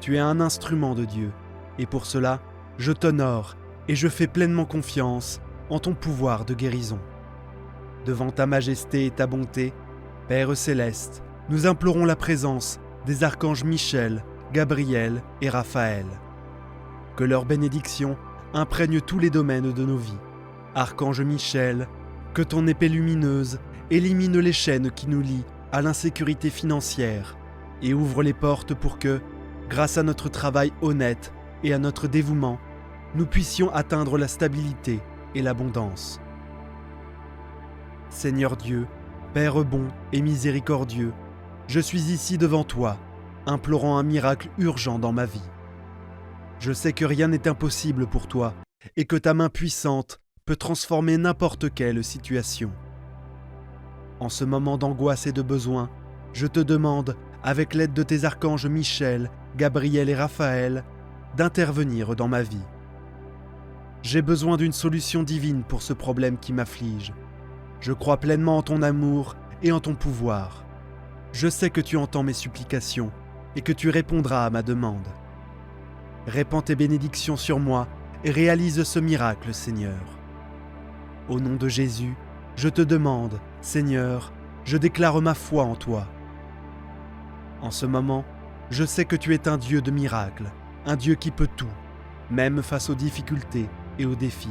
Tu es un instrument de Dieu, et pour cela, je t'honore et je fais pleinement confiance en ton pouvoir de guérison. Devant ta majesté et ta bonté, Père céleste, nous implorons la présence des archanges Michel, Gabriel et Raphaël. Que leur bénédiction imprègne tous les domaines de nos vies. Archange Michel, que ton épée lumineuse élimine les chaînes qui nous lient à l'insécurité financière et ouvre les portes pour que, grâce à notre travail honnête et à notre dévouement, nous puissions atteindre la stabilité et l'abondance. Seigneur Dieu, Père bon et miséricordieux, je suis ici devant toi, implorant un miracle urgent dans ma vie. Je sais que rien n'est impossible pour toi et que ta main puissante peut transformer n'importe quelle situation. En ce moment d'angoisse et de besoin, je te demande, avec l'aide de tes archanges Michel, Gabriel et Raphaël, d'intervenir dans ma vie. J'ai besoin d'une solution divine pour ce problème qui m'afflige. Je crois pleinement en ton amour et en ton pouvoir. Je sais que tu entends mes supplications et que tu répondras à ma demande. Répands tes bénédictions sur moi et réalise ce miracle, Seigneur. Au nom de Jésus, je te demande, Seigneur, je déclare ma foi en toi. En ce moment, je sais que tu es un Dieu de miracles, un Dieu qui peut tout, même face aux difficultés et aux défis.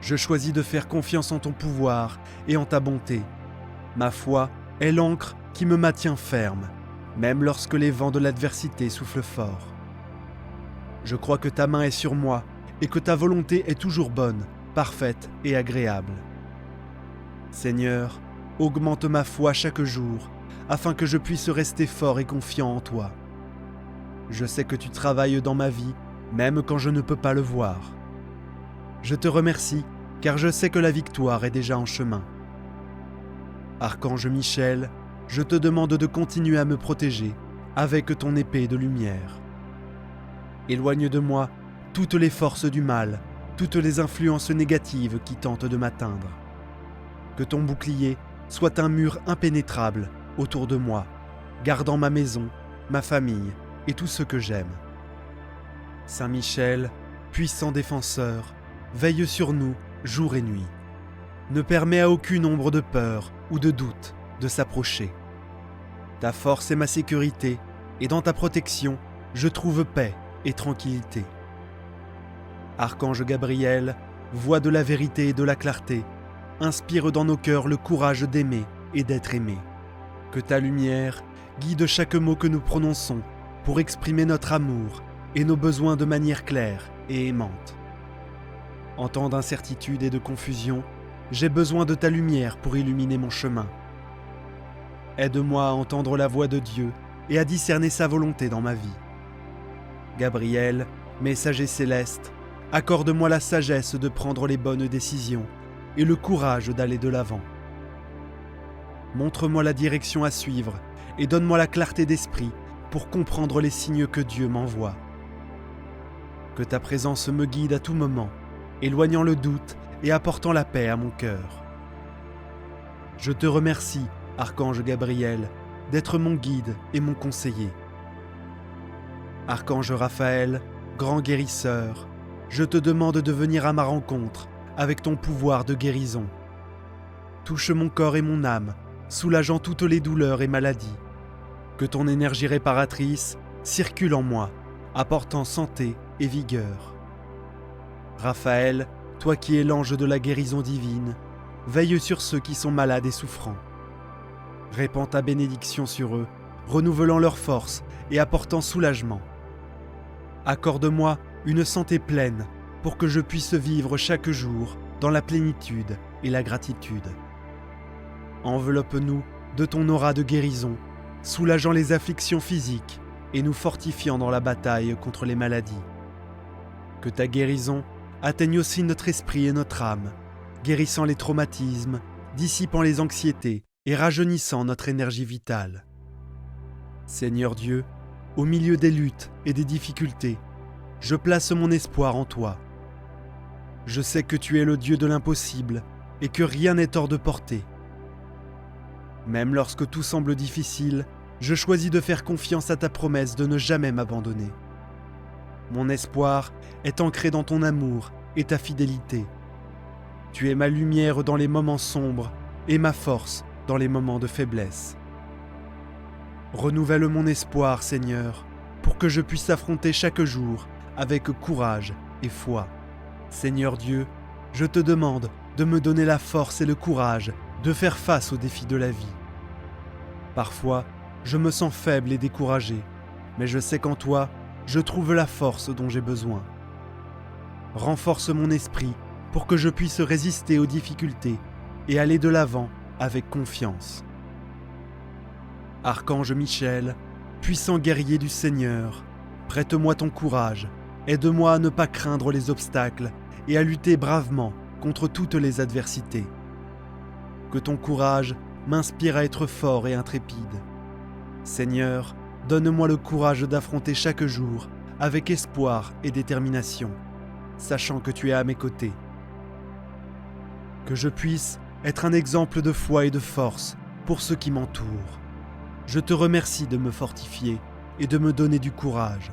Je choisis de faire confiance en ton pouvoir et en ta bonté. Ma foi est l'ancre qui me maintient ferme, même lorsque les vents de l'adversité soufflent fort. Je crois que ta main est sur moi et que ta volonté est toujours bonne, parfaite et agréable. Seigneur, augmente ma foi chaque jour, afin que je puisse rester fort et confiant en toi. Je sais que tu travailles dans ma vie même quand je ne peux pas le voir. Je te remercie, car je sais que la victoire est déjà en chemin. Archange Michel, je te demande de continuer à me protéger avec ton épée de lumière. Éloigne de moi toutes les forces du mal, toutes les influences négatives qui tentent de m'atteindre. Que ton bouclier soit un mur impénétrable autour de moi, gardant ma maison, ma famille et tout ce que j'aime. Saint Michel, puissant défenseur, veille sur nous jour et nuit. Ne permets à aucune ombre de peur ou de doute de s'approcher. Ta force est ma sécurité, et dans ta protection, je trouve paix et tranquillité. Archange Gabriel, voix de la vérité et de la clarté, inspire dans nos cœurs le courage d'aimer et d'être aimé. Que ta lumière guide chaque mot que nous prononçons pour exprimer notre amour et nos besoins de manière claire et aimante. En temps d'incertitude et de confusion, j'ai besoin de ta lumière pour illuminer mon chemin. Aide-moi à entendre la voix de Dieu et à discerner sa volonté dans ma vie. Gabriel, messager céleste, accorde-moi la sagesse de prendre les bonnes décisions et le courage d'aller de l'avant. Montre-moi la direction à suivre et donne-moi la clarté d'esprit pour comprendre les signes que Dieu m'envoie. Que ta présence me guide à tout moment, éloignant le doute et apportant la paix à mon cœur. Je te remercie, Archange Gabriel, d'être mon guide et mon conseiller. Archange Raphaël, grand guérisseur, je te demande de venir à ma rencontre avec ton pouvoir de guérison. Touche mon corps et mon âme, soulageant toutes les douleurs et maladies. Que ton énergie réparatrice circule en moi, apportant santé et vigueur. Raphaël, toi qui es l'ange de la guérison divine, veille sur ceux qui sont malades et souffrants. Répands ta bénédiction sur eux, renouvelant leur force et apportant soulagement. Accorde-moi une santé pleine pour que je puisse vivre chaque jour dans la plénitude et la gratitude. Enveloppe-nous de ton aura de guérison, soulageant les afflictions physiques et nous fortifiant dans la bataille contre les maladies. Que ta guérison atteigne aussi notre esprit et notre âme, guérissant les traumatismes, dissipant les anxiétés et rajeunissant notre énergie vitale. Seigneur Dieu, au milieu des luttes et des difficultés, je place mon espoir en toi. Je sais que tu es le Dieu de l'impossible et que rien n'est hors de portée. Même lorsque tout semble difficile, je choisis de faire confiance à ta promesse de ne jamais m'abandonner. Mon espoir est ancré dans ton amour et ta fidélité. Tu es ma lumière dans les moments sombres et ma force dans les moments de faiblesse. Renouvelle mon espoir, Seigneur, pour que je puisse affronter chaque jour avec courage et foi. Seigneur Dieu, je te demande de me donner la force et le courage de faire face aux défis de la vie. Parfois, je me sens faible et découragé, mais je sais qu'en toi, je trouve la force dont j'ai besoin. Renforce mon esprit pour que je puisse résister aux difficultés et aller de l'avant avec confiance. Archange Michel, puissant guerrier du Seigneur, prête-moi ton courage, aide-moi à ne pas craindre les obstacles et à lutter bravement contre toutes les adversités. Que ton courage m'inspire à être fort et intrépide. Seigneur, donne-moi le courage d'affronter chaque jour avec espoir et détermination, sachant que tu es à mes côtés. Que je puisse être un exemple de foi et de force pour ceux qui m'entourent. Je te remercie de me fortifier et de me donner du courage.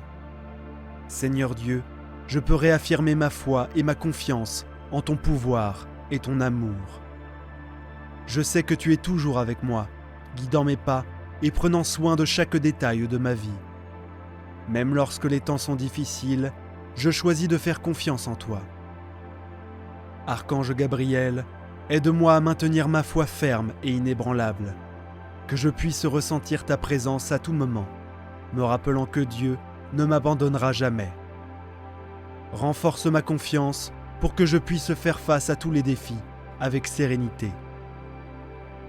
Seigneur Dieu, je peux réaffirmer ma foi et ma confiance en ton pouvoir et ton amour. Je sais que tu es toujours avec moi, guidant mes pas et prenant soin de chaque détail de ma vie. Même lorsque les temps sont difficiles, je choisis de faire confiance en toi. Archange Gabriel, aide-moi à maintenir ma foi ferme et inébranlable, que je puisse ressentir ta présence à tout moment, me rappelant que Dieu ne m'abandonnera jamais. Renforce ma confiance pour que je puisse faire face à tous les défis avec sérénité.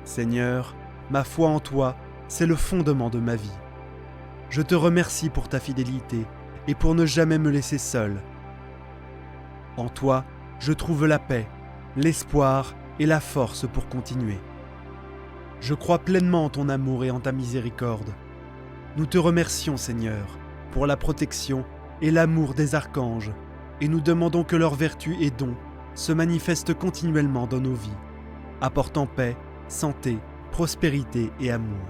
Seigneur, ma foi en toi, c'est le fondement de ma vie. Je te remercie pour ta fidélité et pour ne jamais me laisser seul. En toi, je trouve la paix, l'espoir et la force pour continuer. Je crois pleinement en ton amour et en ta miséricorde. Nous te remercions, Seigneur, pour la protection et l'amour des archanges, et nous demandons que leurs vertus et dons se manifestent continuellement dans nos vies, apportant paix, santé, prospérité et amour.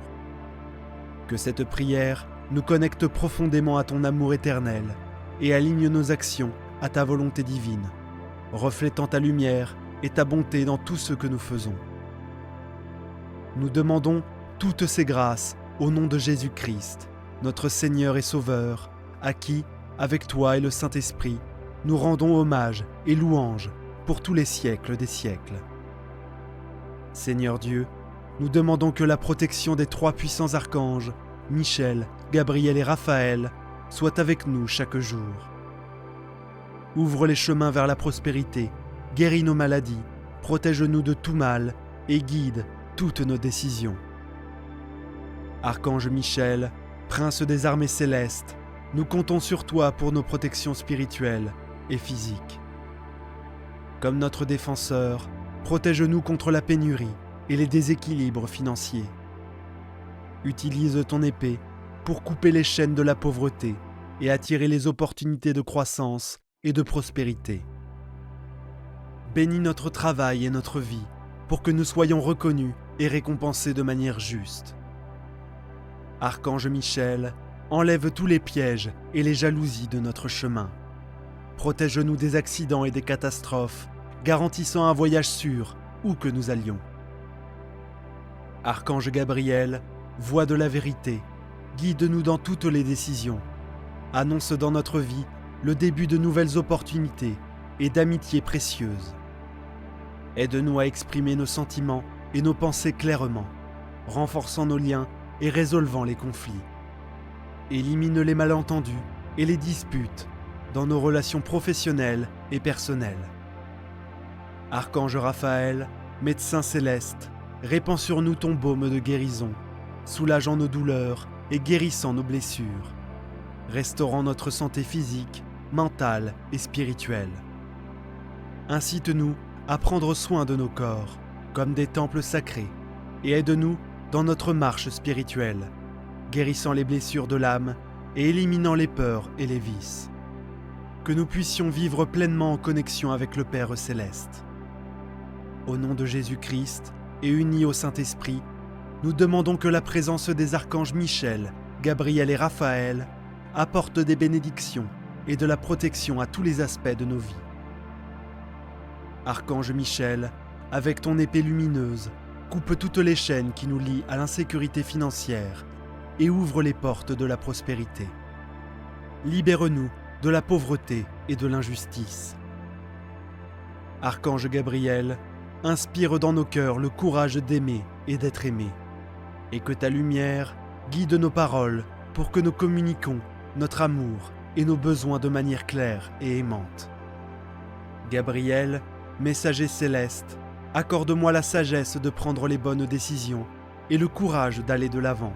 Que cette prière nous connecte profondément à ton amour éternel et aligne nos actions à ta volonté divine, reflétant ta lumière et ta bonté dans tout ce que nous faisons. Nous demandons toutes ces grâces au nom de Jésus-Christ, notre Seigneur et Sauveur, à qui, avec toi et le Saint-Esprit, nous rendons hommage et louange pour tous les siècles des siècles. Seigneur Dieu, nous demandons que la protection des trois puissants archanges, Michel, Gabriel et Raphaël, soit avec nous chaque jour. Ouvre les chemins vers la prospérité, guéris nos maladies, protège-nous de tout mal et guide toutes nos décisions. Archange Michel, prince des armées célestes, nous comptons sur toi pour nos protections spirituelles et physiques. Comme notre défenseur, protège-nous contre la pénurie et les déséquilibres financiers. Utilise ton épée pour couper les chaînes de la pauvreté et attirer les opportunités de croissance et de prospérité. Bénis notre travail et notre vie pour que nous soyons reconnus et récompensés de manière juste. Archange Michel, enlève tous les pièges et les jalousies de notre chemin. Protège-nous des accidents et des catastrophes, garantissant un voyage sûr où que nous allions. Archange Gabriel, voix de la vérité, guide-nous dans toutes les décisions. Annonce dans notre vie le début de nouvelles opportunités et d'amitiés précieuses. Aide-nous à exprimer nos sentiments et nos pensées clairement, renforçant nos liens et résolvant les conflits. Élimine les malentendus et les disputes dans nos relations professionnelles et personnelles. Archange Raphaël, médecin céleste, répands sur nous ton baume de guérison, soulageant nos douleurs et guérissant nos blessures, restaurant notre santé physique, mentale et spirituelle. Incite-nous à prendre soin de nos corps, comme des temples sacrés, et aide-nous dans notre marche spirituelle, guérissant les blessures de l'âme et éliminant les peurs et les vices. Que nous puissions vivre pleinement en connexion avec le Père céleste. Au nom de Jésus-Christ et unis au Saint-Esprit, nous demandons que la présence des archanges Michel, Gabriel et Raphaël apporte des bénédictions et de la protection à tous les aspects de nos vies. Archange Michel, avec ton épée lumineuse, coupe toutes les chaînes qui nous lient à l'insécurité financière et ouvre les portes de la prospérité. Libère-nous de la pauvreté et de l'injustice. Archange Gabriel, inspire dans nos cœurs le courage d'aimer et d'être aimé, et que ta lumière guide nos paroles pour que nous communiquions notre amour et nos besoins de manière claire et aimante. Gabriel, messager céleste, accorde-moi la sagesse de prendre les bonnes décisions et le courage d'aller de l'avant.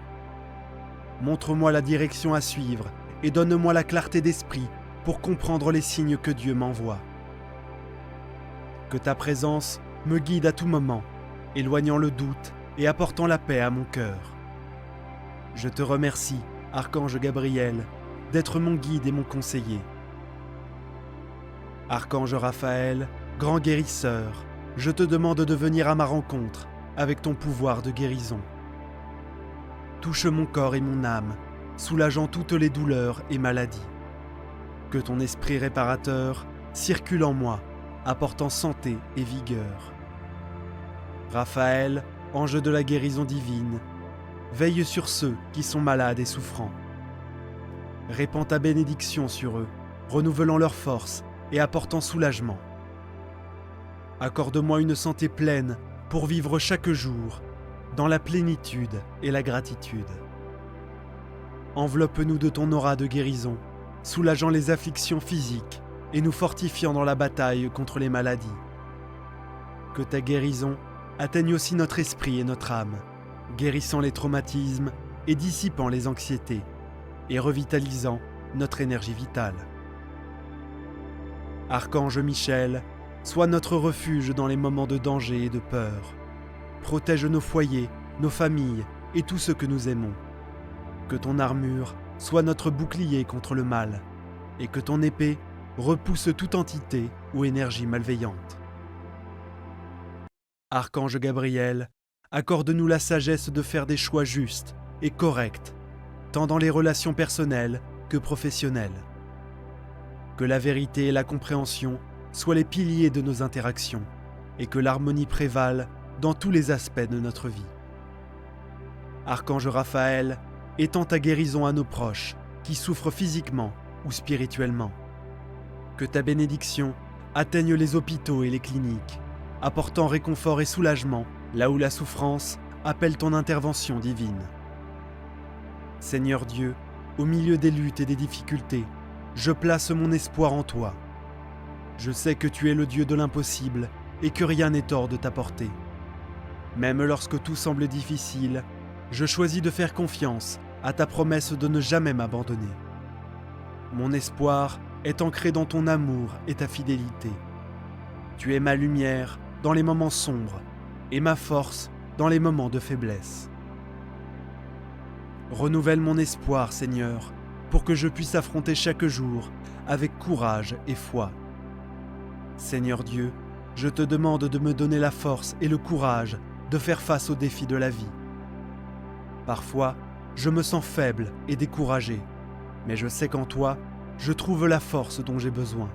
Montre-moi la direction à suivre et donne-moi la clarté d'esprit pour comprendre les signes que Dieu m'envoie. Que ta présence me guide à tout moment, éloignant le doute et apportant la paix à mon cœur. Je te remercie, Archange Gabriel, d'être mon guide et mon conseiller. Archange Raphaël, grand guérisseur, je te demande de venir à ma rencontre avec ton pouvoir de guérison. Touche mon corps et mon âme, soulageant toutes les douleurs et maladies. Que ton esprit réparateur circule en moi, apportant santé et vigueur. Raphaël, ange de la guérison divine, veille sur ceux qui sont malades et souffrants. Répands ta bénédiction sur eux, renouvelant leur force et apportant soulagement. Accorde-moi une santé pleine pour vivre chaque jour dans la plénitude et la gratitude. Enveloppe-nous de ton aura de guérison, soulageant les afflictions physiques et nous fortifiant dans la bataille contre les maladies. Que ta guérison atteigne aussi notre esprit et notre âme, guérissant les traumatismes et dissipant les anxiétés, et revitalisant notre énergie vitale. Archange Michel, sois notre refuge dans les moments de danger et de peur. Protège nos foyers, nos familles et tous ceux que nous aimons. Que ton armure soit notre bouclier contre le mal, et que ton épée repousse toute entité ou énergie malveillante. Archange Gabriel, accorde-nous la sagesse de faire des choix justes et corrects, tant dans les relations personnelles que professionnelles. Que la vérité et la compréhension soient les piliers de nos interactions, et que l'harmonie prévale dans tous les aspects de notre vie. Archange Raphaël, étends ta guérison à nos proches qui souffrent physiquement ou spirituellement. Que ta bénédiction atteigne les hôpitaux et les cliniques, apportant réconfort et soulagement là où la souffrance appelle ton intervention divine. Seigneur Dieu, au milieu des luttes et des difficultés, je place mon espoir en toi. Je sais que tu es le Dieu de l'impossible et que rien n'est hors de ta portée. Même lorsque tout semble difficile, je choisis de faire confiance à ta promesse de ne jamais m'abandonner. Mon espoir est ancré dans ton amour et ta fidélité. Tu es ma lumière dans les moments sombres et ma force dans les moments de faiblesse. Renouvelle mon espoir, Seigneur, pour que je puisse affronter chaque jour avec courage et foi. Seigneur Dieu, je te demande de me donner la force et le courage de faire face aux défis de la vie. Parfois, je me sens faible et découragé, mais je sais qu'en toi, je trouve la force dont j'ai besoin.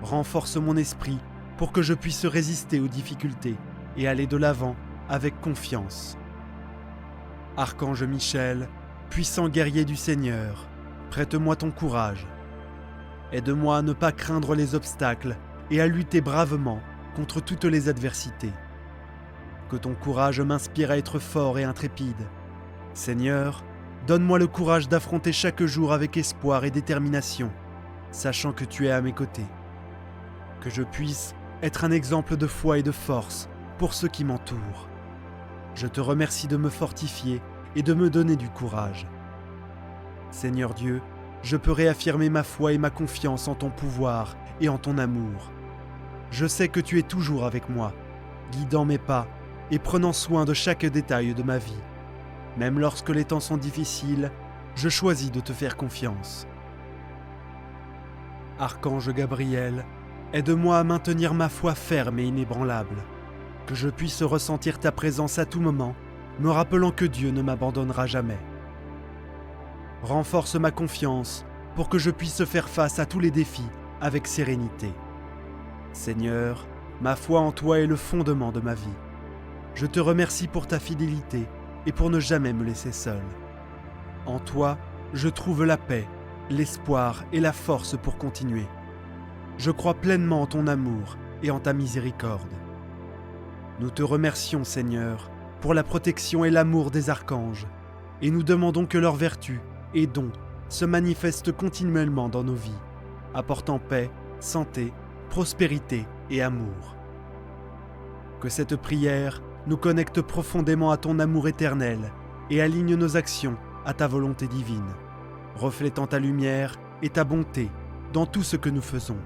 Renforce mon esprit pour que je puisse résister aux difficultés et aller de l'avant avec confiance. Archange Michel, puissant guerrier du Seigneur, prête-moi ton courage. Aide-moi à ne pas craindre les obstacles et à lutter bravement contre toutes les adversités. Que ton courage m'inspire à être fort et intrépide. Seigneur, donne-moi le courage d'affronter chaque jour avec espoir et détermination, sachant que tu es à mes côtés. Que je puisse être un exemple de foi et de force pour ceux qui m'entourent. Je te remercie de me fortifier et de me donner du courage. Seigneur Dieu, je peux réaffirmer ma foi et ma confiance en ton pouvoir et en ton amour. Je sais que tu es toujours avec moi, guidant mes pas et prenant soin de chaque détail de ma vie. Même lorsque les temps sont difficiles, je choisis de te faire confiance. Archange Gabriel, aide-moi à maintenir ma foi ferme et inébranlable, que je puisse ressentir ta présence à tout moment, me rappelant que Dieu ne m'abandonnera jamais. Renforce ma confiance pour que je puisse faire face à tous les défis avec sérénité. Seigneur, ma foi en toi est le fondement de ma vie. Je te remercie pour ta fidélité et pour ne jamais me laisser seul. En toi, je trouve la paix, l'espoir et la force pour continuer. Je crois pleinement en ton amour et en ta miséricorde. Nous te remercions, Seigneur, pour la protection et l'amour des archanges, et nous demandons que leurs vertus et dons se manifestent continuellement dans nos vies, apportant paix, santé, prospérité et amour. Que cette prière nous connecte profondément à ton amour éternel et aligne nos actions à ta volonté divine, reflétant ta lumière et ta bonté dans tout ce que nous faisons.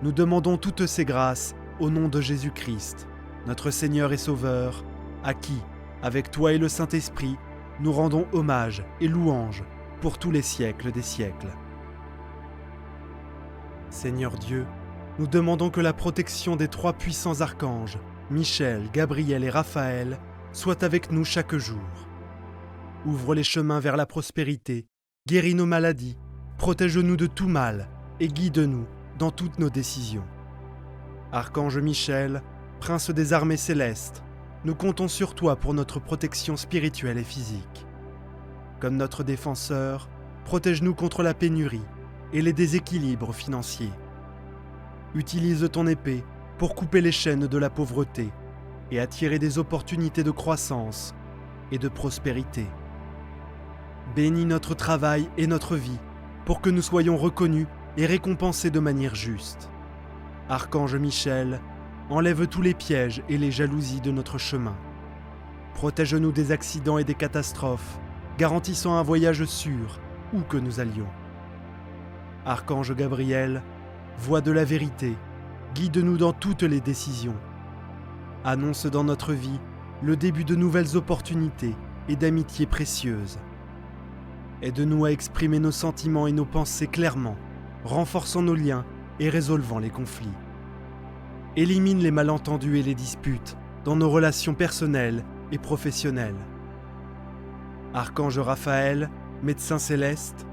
Nous demandons toutes ces grâces au nom de Jésus-Christ, notre Seigneur et Sauveur, à qui, avec toi et le Saint-Esprit, nous rendons hommage et louange pour tous les siècles des siècles. Seigneur Dieu, nous demandons que la protection des trois puissants archanges, Michel, Gabriel et Raphaël, soit avec nous chaque jour. Ouvre les chemins vers la prospérité, guéris nos maladies, protège-nous de tout mal et guide-nous dans toutes nos décisions. Archange Michel, prince des armées célestes, nous comptons sur toi pour notre protection spirituelle et physique. Comme notre défenseur, protège-nous contre la pénurie et les déséquilibres financiers. Utilise ton épée pour couper les chaînes de la pauvreté et attirer des opportunités de croissance et de prospérité. Bénis notre travail et notre vie pour que nous soyons reconnus et récompensés de manière juste. Archange Michel, enlève tous les pièges et les jalousies de notre chemin. Protège-nous des accidents et des catastrophes, garantissant un voyage sûr où que nous allions. Archange Gabriel, voix de la vérité, guide-nous dans toutes les décisions. Annonce dans notre vie le début de nouvelles opportunités et d'amitiés précieuses. Aide-nous à exprimer nos sentiments et nos pensées clairement, renforçant nos liens et résolvant les conflits. Élimine les malentendus et les disputes dans nos relations personnelles et professionnelles. Archange Raphaël, médecin céleste,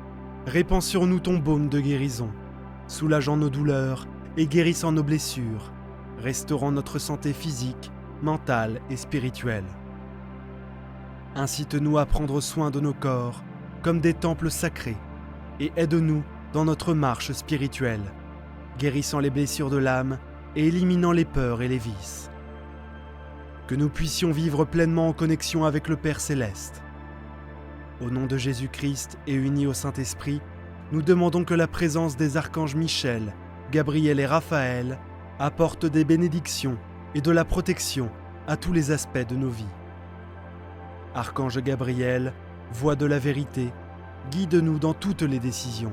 répand sur nous ton baume de guérison, soulageant nos douleurs et guérissant nos blessures, restaurant notre santé physique, mentale et spirituelle. Incite-nous à prendre soin de nos corps comme des temples sacrés et aide-nous dans notre marche spirituelle, guérissant les blessures de l'âme et éliminant les peurs et les vices. Que nous puissions vivre pleinement en connexion avec le Père Céleste. Au nom de Jésus-Christ et unis au Saint-Esprit, nous demandons que la présence des archanges Michel, Gabriel et Raphaël apporte des bénédictions et de la protection à tous les aspects de nos vies. Archange Gabriel, voix de la vérité, guide-nous dans toutes les décisions.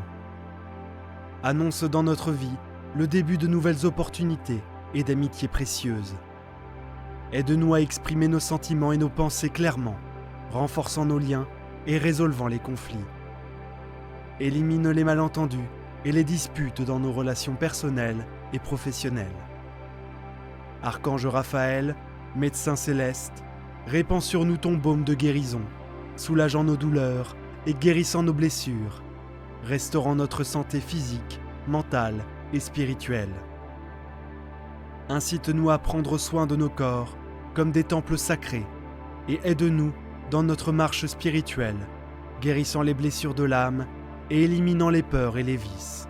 Annonce dans notre vie le début de nouvelles opportunités et d'amitiés précieuses. Aide-nous à exprimer nos sentiments et nos pensées clairement, renforçant nos liens et résolvant les conflits. Élimine les malentendus et les disputes dans nos relations personnelles et professionnelles. Archange Raphaël, médecin céleste, répand sur nous ton baume de guérison, soulageant nos douleurs et guérissant nos blessures, restaurant notre santé physique, mentale et spirituelle. Incite-nous à prendre soin de nos corps comme des temples sacrés et aide-nous dans notre marche spirituelle, guérissant les blessures de l'âme et éliminant les peurs et les vices.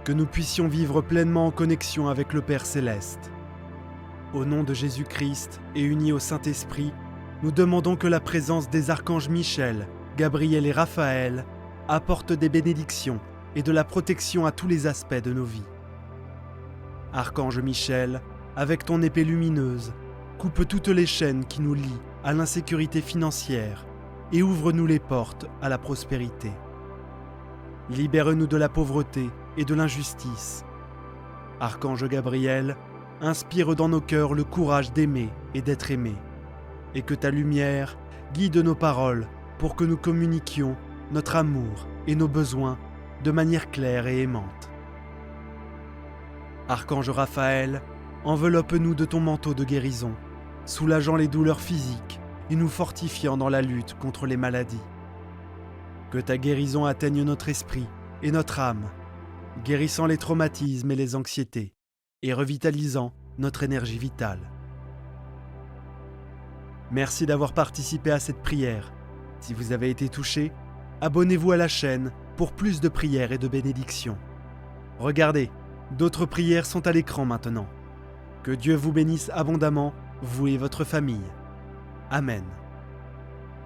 Que nous puissions vivre pleinement en connexion avec le Père Céleste. Au nom de Jésus-Christ et unis au Saint-Esprit, nous demandons que la présence des archanges Michel, Gabriel et Raphaël apporte des bénédictions et de la protection à tous les aspects de nos vies. Archange Michel, avec ton épée lumineuse, coupe toutes les chaînes qui nous lient à l'insécurité financière et ouvre-nous les portes à la prospérité. Libère-nous de la pauvreté et de l'injustice. Archange Gabriel, inspire dans nos cœurs le courage d'aimer et d'être aimé, et que ta lumière guide nos paroles pour que nous communiquions notre amour et nos besoins de manière claire et aimante. Archange Raphaël, enveloppe-nous de ton manteau de guérison, soulageant les douleurs physiques et nous fortifiant dans la lutte contre les maladies. Que ta guérison atteigne notre esprit et notre âme, guérissant les traumatismes et les anxiétés et revitalisant notre énergie vitale. Merci d'avoir participé à cette prière. Si vous avez été touché, abonnez-vous à la chaîne pour plus de prières et de bénédictions. Regardez, d'autres prières sont à l'écran maintenant. Que Dieu vous bénisse abondamment, vous et votre famille. Amen.